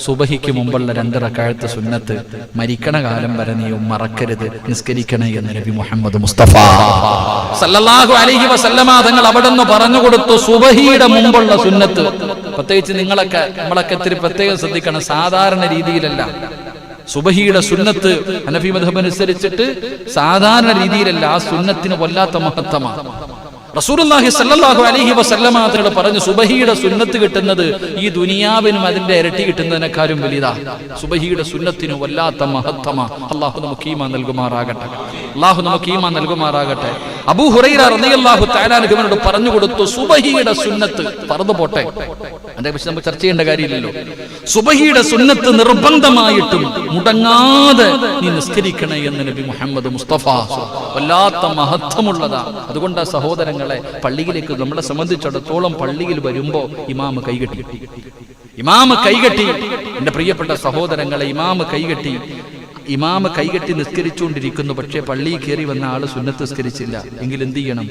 സുബഹിക്ക് മുമ്പുള്ള 2 റക്അത്ത് സുന്നത്ത് മരിക്കണ കാലം വരെ നീ മറക്കരുത്, നിസ്കരിക്കണേ എന്ന് നബി മുഹമ്മദ് മുസ്തഫ സല്ലല്ലാഹു അലൈഹി വസല്ലമ തങ്ങൾ അവിടെ പറഞ്ഞു കൊടുത്തു. സുബഹിയുടെ മുമ്പുള്ള സുന്നത്ത്, പ്രത്യേകിച്ച് നമ്മളൊക്കെ ഇത്തിരി പ്രത്യേകം ശ്രദ്ധിക്കണം, സാധാരണ രീതിയിലല്ല. സുബഹിയുടെ സുന്നത്ത് ഹനഫി മദ്ഹബ് അനുസരിച്ചിട്ട് സാധാരണ രീതിയിലല്ല, ആ സുന്നത്തിന് വല്ലാത്ത മഹത്വമാണ്. റസൂലുള്ളാഹി സ്വല്ലല്ലാഹു അലൈഹി വസല്ലമ തങ്ങൾ പറഞ്ഞു, സുബഹിയുടെ സുന്നത്ത് കിട്ടുന്നത് ഈ ദുനിയാവിനും അതിന്റെ ഇരട്ടി കിട്ടുന്നതിനേക്കാളും വലുതാ. സുബഹിയുടെ സുന്നത്തിന് വല്ലാത്ത മഹത്വമാണ്. അല്ലാഹു നമുക്ക് ഈമാൻ നൽകുമാറാകട്ടെ, അല്ലാഹു നമുക്ക് ഈമാൻ നൽകുമാറാകട്ടെ. അബൂ ഹുറൈറ റളിയല്ലാഹു തആല അൻഹുവിനോട് പറഞ്ഞു കൊടുത്തു, സുബഹിയുടെ സുന്നത്ത് പറന്നു പോട്ടെ, അതേപക്ഷെ നമുക്ക് ചർച്ച ചെയ്യേണ്ട കാര്യമില്ലല്ലോ. സുബഹിയുടെ സുന്നത്ത് നിർബന്ധമായിട്ടും മുടങ്ങാതെ നീ നിസ്കരിക്കണേ എന്ന് നബി മുഹമ്മദ് മുസ്തഫ വല്ലാത്ത മഹത്വമുള്ളതാ. അതുകൊണ്ട് സഹോദരങ്ങളെ, പള്ളിയിലേക്ക് നമ്മളെ സംബന്ധിച്ചിടത്തോളം പള്ളിയിൽ വരുമ്പോ ഇമാമ് കൈകെട്ടി, എന്റെ പ്രിയപ്പെട്ട സഹോദരങ്ങളെ, ഇമാമ് കൈകെട്ടി നിസ്കരിച്ചുകൊണ്ടിരിക്കുന്നു. പക്ഷേ പള്ളിയിൽ കയറി വന്ന ആള് സുന്നത്ത് നിസ്കരിച്ചില്ല എങ്കിൽ എന്ത് ചെയ്യണം?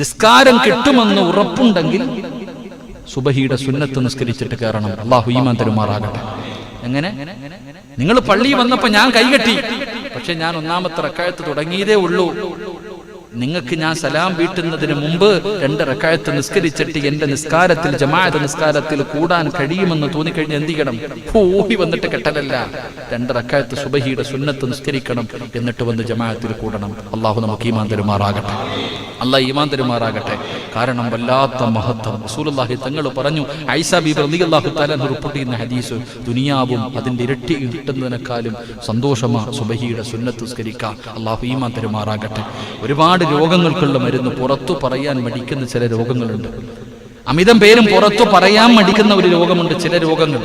നിസ്കാരം കിട്ടുമെന്ന് ഉറപ്പുണ്ടെങ്കിൽ സുബഹിയുടെ സുന്നത്ത് നിസ്കരിച്ചിട്ട് കയറണം. അല്ലാഹു ഈമാൻ തരുമാറാകട്ടെ. എങ്ങനെ? നിങ്ങൾ പള്ളിയിൽ വന്നപ്പോ ഞാൻ കൈകെട്ടി, പക്ഷെ ഞാൻ 1ാമത്തെ റക്അത്ത് തുടങ്ങിയതേ ഉള്ളൂ. നിങ്ങൾക്ക് ഞാൻ സലാം വീട്ടുന്നതിന് മുമ്പ് 2 റക്അത്ത് നിസ്കരിച്ചിട്ട് എന്റെ നിസ്കാരത്തിൽ, ജമാഅത്ത് നിസ്കാരത്തിൽ കൂടാൻ കഴിയുമെന്ന് തോന്നിക്കഴിഞ്ഞാൽ എന്ത് ചെയ്യണം? ഓടി വന്നിട്ട് കെട്ടലല്ല, 2 റക്അത്ത് സുബഹിയുടെ സുന്നത്ത് നിസ്കരിക്കണം, എന്നിട്ട് വന്ന് ജമാഅത്തിൽ കൂടണം. അല്ലാഹു നമുക്ക് ഈമാൻ തരുമാറാകട്ടെ, അല്ലാഹു ഈമാൻ തരുമാറാകട്ടെ. കാരണം വല്ലാത്ത മഹത്വം. റസൂലുള്ളാഹി തങ്ങൾ പറഞ്ഞു, ഐസ ബീബി റളിയല്ലാഹു തആല റിപ്പോർട്ട് ചെയ്യുന്ന ഹദീസ്, ദുനിയാവും അതിന്റെ ഇരട്ടി കിട്ടുന്നതിനേക്കാളും സന്തോഷമാണ് സുബഹിയുടെ സുന്നത്ത് നിസ്കരിക്കുക. അല്ലാഹു ഈമാൻ തരുമാറാകട്ടെ. ഒരുപാട് രോഗങ്ങൾക്കുള്ള മരുന്ന്, പുറത്തു പറയാൻ മടിക്കുന്ന ചില രോഗങ്ങളുണ്ട്. അമിതം പേരും പുറത്തു പറയാൻ മടിക്കുന്ന ഒരു രോഗമുണ്ട്, ചില രോഗങ്ങൾ.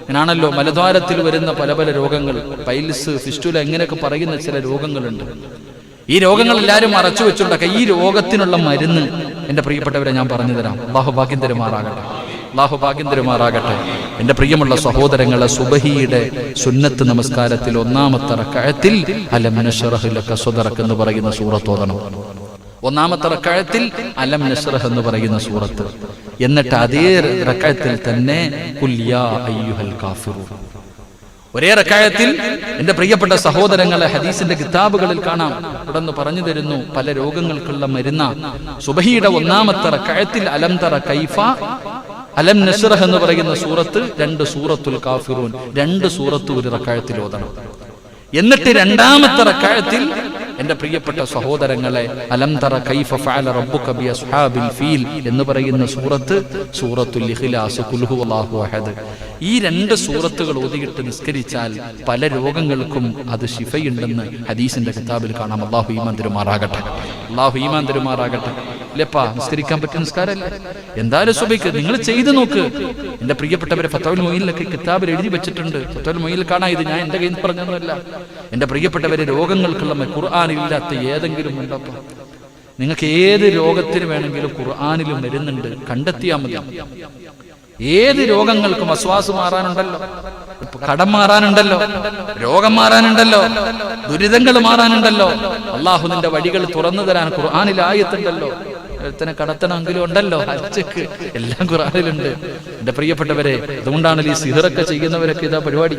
അങ്ങനാണല്ലോ മലദ്വാരത്തിൽ വരുന്ന പല പല രോഗങ്ങൾ, പൈൽസ്, ഫിസ്റ്റുല, ഇങ്ങനെയൊക്കെ പറയുന്ന ചില രോഗങ്ങളുണ്ട്. ഈ രോഗങ്ങൾ എല്ലാവരും മറച്ചു വെച്ചുണ്ടാക്കുക. ഈ രോഗത്തിനുള്ള മരുന്ന് എന്റെ പ്രിയപ്പെട്ടവരെ ഞാൻ പറഞ്ഞു തരാം. അല്ലാഹു ഭാഗ്യം തരുമാറാകട്ടെ. അല്ലാഹു ഭാഗ്യം തരുമാറാകട്ടെ. എന്റെ പ്രിയമുള്ള സഹോദരങ്ങളെ, സുബഹിയുടെ സുന്നത്ത് നമസ്കാരത്തിൽ ഒന്നാമത്തെ റക്അത്തിൽ അലം നശ്റഹ് ലക സദറക എന്ന് പറയുന്ന സൂറത്ത് ഓതണം. ഒന്നാമത്തെ റക്അത്തിൽ അലം നശ്റഹ് എന്ന് പറയുന്ന സൂറത്ത്. എന്നിട്ട് അതേ റക്അത്തിൽ തന്നെ ഖുൽ യാ അയ്യുഹൽ കാഫിറൂൻ. ഒരേ റക്അത്തിൽ എന്റെ പ്രിയപ്പെട്ട സഹോദരങ്ങളെ, ഹദീസിന്റെ കിതാബുകളിൽ കാണാം, ഇവിടെ പറഞ്ഞു തരുന്നു പല രോഗങ്ങൾക്കുള്ള മരുന്ന്. സുബഹിയുടെ ഒന്നാമത്തെ റക്അത്തിൽ അലം തറ കൈഫ അലം നശ്റഹ് എന്ന് പറയുന്ന സൂറത്ത്, 2 സൂറത്തുൽ കാഫിറൂൻ, 2 സൂറത്ത് ഒരു റക്അത്തിൽ ഓതണം. എന്നിട്ട് രണ്ടാമത്തെ റക്അത്തിൽ എന്റെ പ്രിയപ്പെട്ട സഹോദരങ്ങളെ, അലം തറ കൈഫ ഫഅല റബ്ബുക ബി അസ്ഹാബിൽ ഫീൽ എന്ന് പറയുന്ന സൂറത്ത്, സൂറത്തുൽ ഇഖ്ലാസ്, ഖുൽ ഹുവല്ലാഹു അഹദ്. ഈ 2 സൂറത്തുകൾ ഓതിയിട്ട് നിസ്കരിച്ചാൽ പല രോഗങ്ങൾക്കും അത് ശിഫയുണ്ടെന്ന് ഹദീസിന്റെ കിതാബിൽ കാണാം. അല്ലാഹു ഈമാൻ തരുമാറാകട്ടെ. അല്ലാഹു ഈമാൻ തരുമാറാകട്ടെ. ഇല്ലപ്പാ, നിസ്കരിക്കാൻ പറ്റിയ നിസ്കാരമല്ലേ? എന്തായാലും സുബഹിക്ക് നിങ്ങൾ ചെയ്തു നോക്ക്. എന്റെ പ്രിയപ്പെട്ടവരെ, ഫത്വൽ മുഈനിലൊക്കെ കിതാബിൽ എഴുതി വെച്ചിട്ടുണ്ട്. ഫത്വൽ മുഈനിൽ കാണാം. ഇത് ഞാൻ എന്റെ കയ്യിൽ പറഞ്ഞതൊന്നുമല്ല. എന്റെ പ്രിയപ്പെട്ടവരെ, രോഗങ്ങൾക്കുള്ള ഖുർആനിലില്ലാത്ത ഏതെങ്കിലും ഉണ്ടപ്പോ? നിങ്ങൾക്ക് ഏത് രോഗത്തിന് വേണമെങ്കിലും ഖുർആനിലും വരുന്നുണ്ട്, കണ്ടെത്തിയാൽ മതി. ഏത് രോഗങ്ങൾക്കും വസ്വാസ് മാറാനുണ്ടല്ലോ, കടം മാറാനുണ്ടല്ലോ, രോഗം മാറാനുണ്ടല്ലോ, ദുരിതങ്ങൾ മാറാനുണ്ടല്ലോ, അള്ളാഹു നിന്റെ വഴികൾ തുറന്നു തരാൻ ഖുർആനിൽ ആയത്തുണ്ടല്ലോ. ഒരുത്തനെ കടത്തണമെങ്കിലും ഉണ്ടല്ലോ, അച്ചക്ക് എല്ലാം ഖുർആനിലുണ്ട്. എന്റെ പ്രിയപ്പെട്ടവരെ, അതുകൊണ്ടാണ് ഈ സിഹറൊക്കെ ചെയ്യുന്നവരൊക്കെ ഇതാ പരിപാടി,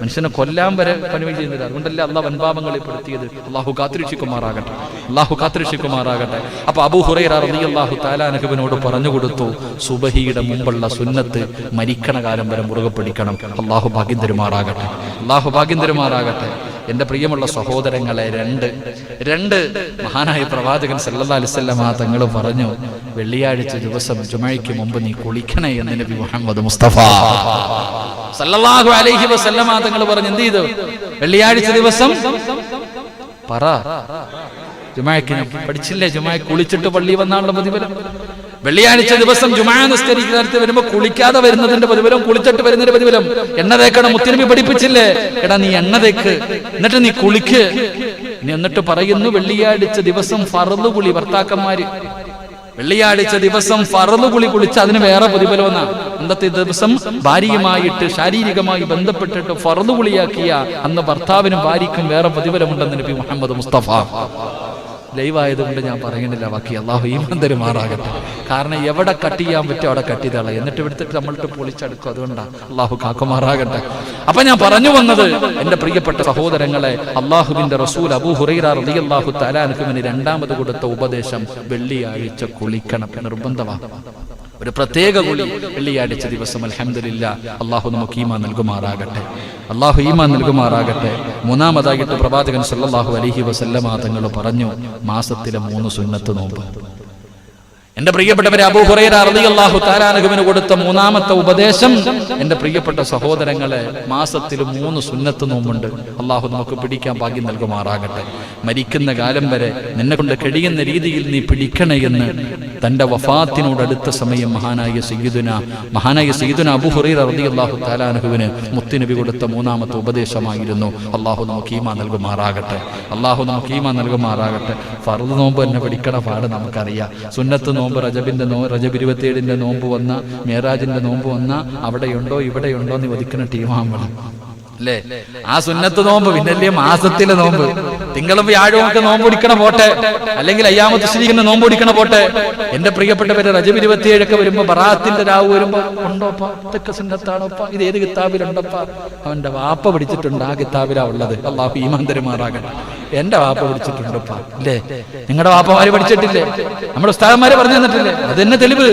മനുഷ്യനെ കൊല്ലാൻ വരെ പണി ചെയ്യുന്നത്. അതുകൊണ്ടല്ലേ അള്ളാഹ് വൻപാപങ്ങളെ പെടുത്തിയത്. അള്ളാഹു കാത്തിരക്ഷിക്കുമാറാകട്ടെ. അള്ളാഹു കാത്തിരക്ഷിക്കുമാറാകട്ടെ. അപ്പൊ അബൂ ഹുറൈറ റളിയല്ലാഹു തആല അൻഹുവിനോട് പറഞ്ഞു കൊടുത്തു, സുബഹിയുടെ മുമ്പുള്ള സുന്നത്ത് മരിക്കണ കാലം വരെ മുറുകെ പിടിക്കണം. അള്ളാഹു ഭാഗ്യം തരുമാറാകട്ടെ. അള്ളാഹു ഭാഗ്യം തരുമാറാകട്ടെ. എന്റെ പ്രിയമുള്ള സഹോദരങ്ങളെ, രണ്ട് മഹാനായ പ്രവാചകൻ സല്ലല്ലാഹു അലൈഹി വസല്ലം തങ്ങൾ പറഞ്ഞു, വെള്ളിയാഴ്ച ദിവസം ജുമഅയ്ക്ക് മുമ്പ് നീ കുളിക്കണേ എന്ന് നബി മുഹമ്മദ് മുസ്തഫ സല്ലല്ലാഹു അലൈഹി വസല്ലം തങ്ങൾ പറഞ്ഞു. എന്ത് ചെയ്തു? വെള്ളിയാഴ്ച ദിവസം പറ ജുമഅയ്ക്ക് പഠിച്ചില്ലേ? ജുമഅയ്ക്ക് കുളിച്ചിട്ട് പള്ളി വന്നാലുള്ള പ്രതിഫലം. വെള്ളിയാഴ്ച ദിവസം ജുമാ നിസ്കരിക്കാത്ത വരുമ്പോ കുളിക്കാതെ വരുന്നതിന്റെ പ്രതിഫലം, കുളിച്ചിട്ട് വരുന്നതിന്റെ പ്രതിഫലം. എണ്ണ തേക്കണം, മുത്തുനബി പഠിപ്പിച്ചില്ലേ? എടാ നീ എണ്ണ തേക്ക്, എന്നിട്ട് നീ കുളിക്ക്. എന്നിട്ട് പറയുന്നു, വെള്ളിയാഴ്ച ദിവസം ഫർള് കുളി. ഭർത്താക്കന്മാര് വെള്ളിയാഴ്ച ദിവസം ഫർള് കുളി കുളിച്ച് അതിന് വേറെ പ്രതിഫലം എന്നാണ്. അന്നത്തെ ദിവസം ഭാര്യയുമായിട്ട് ശാരീരികമായി ബന്ധപ്പെട്ടിട്ട് ഫർള് കുളിയാക്കിയ അന്ന് ഭർത്താവിനും ഭാര്യയ്ക്കും വേറെ പ്രതിഫലമുണ്ടെന്ന് നബി മുഹമ്മദ് മുസ്തഫ. ലൈവായതുകൊണ്ട് ഞാൻ പറയുന്നില്ല ബാക്കി. അള്ളാഹു ഈമാൻ തരുമാറാകട്ടെ. കാരണം എവിടെ കട്ട് ചെയ്യാൻ പറ്റും അവിടെ കട്ട് ചെയ്താളെ, എന്നിട്ട് എടുത്തിട്ട് നമ്മളിട്ട് പൊളിച്ചെടുക്കും. അതുകൊണ്ടാണ്. അള്ളാഹു കാക്കുമാറാകട്ടെ. അപ്പൊ ഞാൻ പറഞ്ഞു വന്നത്, എന്റെ പ്രിയപ്പെട്ട സഹോദരങ്ങളെ, അള്ളാഹുവിന്റെ റസൂൽ അബൂ ഹുറൈറ റളിയല്ലാഹു തആല അൻഹുവിന് രണ്ടാമത് കൊടുത്ത ഉപദേശം വെള്ളിയാഴ്ച കുളിക്കണം, നിർബന്ധമാണ്. ഒരു പ്രത്യേക കുളി വെള്ളിയാഴ്ച ദിവസം. അൽഹംദുലില്ലാഹ്, അള്ളാഹു നമുക്ക് ഈമാൻ നൽകുമാറാകട്ടെ. അള്ളാഹു ഈമാൻ നൽകുമാറാകട്ടെ. മൂന്നാമതായിട്ട് പ്രവാചകൻ സല്ലല്ലാഹു അലൈഹി വസല്ലമ തങ്ങൾ പറഞ്ഞു, മാസത്തിലെ 3 സുന്നത്ത് നോമ്പ്. എന്റെ പ്രിയപ്പെട്ടവരെ, അബൂ ഹുറൈറ റളിയല്ലാഹു തആല അൻഹുവിന് കൊടുത്ത മൂന്നാമത്തെ ഉപദേശം, എന്റെ പ്രിയപ്പെട്ട സഹോദരങ്ങളെ, മാസത്തിൽ 3 സുന്നത്ത് നോമ്പുണ്ട്. അള്ളാഹു നമുക്ക് പിടിക്കാൻ ഭാഗ്യം നൽകുമാറാകട്ടെ. മരിക്കുന്ന കാലം വരെ നിന്നെ കൊണ്ട് കഴിയുന്ന രീതിയിൽ നീ പിടിക്കണേ എന്ന് തന്റെ വഫാത്തിനോടടുത്ത സമയം മഹാനായ സയ്യിദുന അബൂ ഹുറൈറ റളിയല്ലാഹു തആല അൻഹുവിന് മുത്തുനബി കൊടുത്ത മൂന്നാമത്തെ ഉപദേശമായിരുന്നു. അള്ളാഹു നമുക്ക് ഈമാൻ നൽകുമാറാകട്ടെ. അള്ളാഹു നമുക്ക് ഈമാൻ നൽകുമാറാകട്ടെ. ഫർദ് നോമ്പ് തന്നെ പിടിക്കണ പാട് നമുക്കറിയാം. സുന്നത്ത് നോമ്പ്, റജബ് 27 നോമ്പ് വന്ന, മേറാജിന്റെ നോമ്പ് വന്ന, അവിടെയുണ്ടോ ഇവിടെയുണ്ടോ എന്ന് ഒതുക്കുന്ന ടീമാകുമ്പോൾ അല്ലേ ആ സുന്നത്ത് നോമ്പ്. പിന്നല്ലേ മാസത്തിലെ നോമ്പ്, തിങ്കളും വ്യാഴവും ഒക്കെ നോമ്പ് പിടിക്കണ പോട്ടെ, അല്ലെങ്കിൽ അയ്യാമത്ത് തശ്രീഖിന്റെ നോമ്പ് പിടിക്കണ പോട്ടെ. എന്റെ പ്രിയപ്പെട്ടവരെ, റജബ് 27 ഒക്കെ വരുമ്പോ ബറാത്തിന്റെ രാവ് വരുമ്പോ ഉണ്ടോപ്പ, ഇതൊക്കെ സുന്നത്താണോപ്പ, ഇത് ഏത് കിതാബിലുണ്ടപ്പ? അവന്റെ വാപ്പ പിടിച്ചിട്ടുണ്ട്, ആ കിതാബിലാ ഉള്ളത്. അള്ളാഹു ഈമാൻ തരുമാറാകട്ടെ. എന്റെ വാപ്പ പിടിച്ചിട്ടുണ്ടപ്പ, ഇല്ലേ? നിങ്ങളുടെ വാപ്പമാര് പഠിച്ചിട്ടില്ലേ? നമ്മുടെ ഉസ്താദന്മാര് പറഞ്ഞു തന്നിട്ടില്ലേ? അത് തന്നെ തെളിവ്.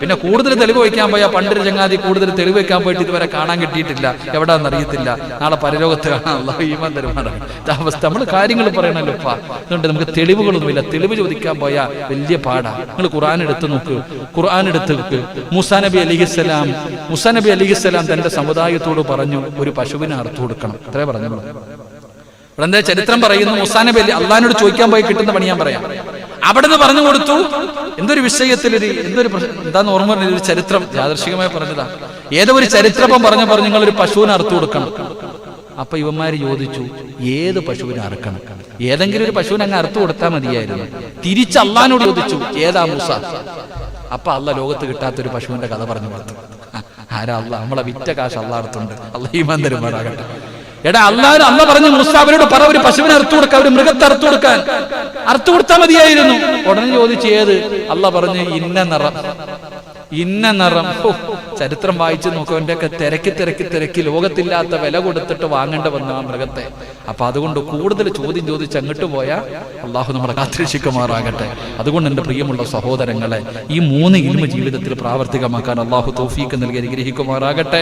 പിന്നെ കൂടുതൽ തെളിവ് വയ്ക്കാൻ പോയാ, പണ്ടൊരു ചങ്ങാതി കൂടുതൽ തെളിവ് വെക്കാൻ പോയിട്ട് ഇതുവരെ കാണാൻ കിട്ടിയിട്ടില്ല, എവിടാന്ന് അറിയത്തില്ല. നാളെ പരലോകത്ത് കാണാൻ. അല്ലാഹു ഈമാൻ തരുമാറാകട്ടെ. അവസ്ഥ നമ്മൾ കാര്യങ്ങൾ പറയണല്ലോ. അതുകൊണ്ട് നമുക്ക് തെളിവുകളൊന്നുമില്ല. തെളിവ് ചോദിക്കാൻ പോയാ വലിയ പാടാ. നിങ്ങൾ ഖുർആൻ എടുത്ത് നോക്ക്. ഖുർആൻ എടുത്ത് നോക്ക്. മൂസാ നബി അലൈഹിസ്സലാം തന്റെ സമുദായത്തോട് പറഞ്ഞു, ഒരു പശുവിനെ അറുത്തു കൊടുക്കണം. അത്രേ പറഞ്ഞുള്ളൂ. ഇവിടെ എന്താ ചരിത്രം പറയുന്നു, മൂസാ നബി അള്ളാഹിനോട് ചോദിക്കാൻ പോയി കിട്ടുന്ന പണി ഞാൻ പറയാം. അവിടെ നിന്ന് പറഞ്ഞു കൊടുത്തു. എന്തൊരു വിഷയത്തിൽ എന്താന്ന് ഓർമ്മ, ഒരു ചരിത്രം യാദൃശികമായി പറഞ്ഞതാ. ഏതോ ഒരു ചരിത്രം പറഞ്ഞപ്പോൾ നിങ്ങളൊരു പശുവിനെ അറുത്തു കൊടുക്കണം. അപ്പൊ ഇവന്മാര് ചോദിച്ചു, ഏത് പശുവിനെ അറുക്കണം? ഏതെങ്കിലും ഒരു പശുവിനെ അങ്ങ് അറുത്തു കൊടുത്താൽ മതിയായിരുന്നു. തിരിച്ച് അള്ളാഹിനോട് ചോദിച്ചു, ഏതാ മൂസ? അപ്പൊ അള്ളാഹ് ലോകത്ത് കിട്ടാത്തൊരു പശുവിന്റെ കഥ പറഞ്ഞു കൊടുത്തു. ആരാ? അള്ളാഹ്. നമ്മളെ വിറ്റ കാശ് അള്ളാഹടുത്തുണ്ട്. അള്ളാഹ് ഈമാൻ തരുമാറാകട്ടെ. എടാ അള്ളാഹ് പറഞ്ഞു മൂസാ അവരോട് പറ, ഒരു പശുവിനെ അറുത്തു കൊടുക്കാൻ, ഒരു മൃഗത്തെ അറുത്തു കൊടുക്കാൻ. അറുത്തു കൊടുത്താൽ മതിയായിരുന്നു. ഉടനെ ചോദിച്ചു ഏത്? അള്ളാഹ് പറഞ്ഞു ഇന്ന നിറം, ഇന്ന നിറം. ചരിത്രം വായിച്ചു നോക്കും. അവൻ്റെയൊക്കെ തിരക്കി ലോകത്തില്ലാത്ത വില കൊടുത്തിട്ട് വാങ്ങേണ്ട വന്നു ആ മൃഗത്തെ. അപ്പൊ അതുകൊണ്ട് കൂടുതൽ ചോദ്യം ചോദിച്ച് അങ്ങോട്ട് പോയാൽ അള്ളാഹു നമ്മളെ കാത്തിരക്ഷിക്കുമാറാകട്ടെ. അതുകൊണ്ട് എൻ്റെ പ്രിയമുള്ള സഹോദരങ്ങളെ, ഈ 3 ഇൽമ് ജീവിതത്തിൽ പ്രാവർത്തികമാക്കാൻ അള്ളാഹു തൗഫീഖ് നൽകി അനുഗ്രഹിക്കുമാറാകട്ടെ.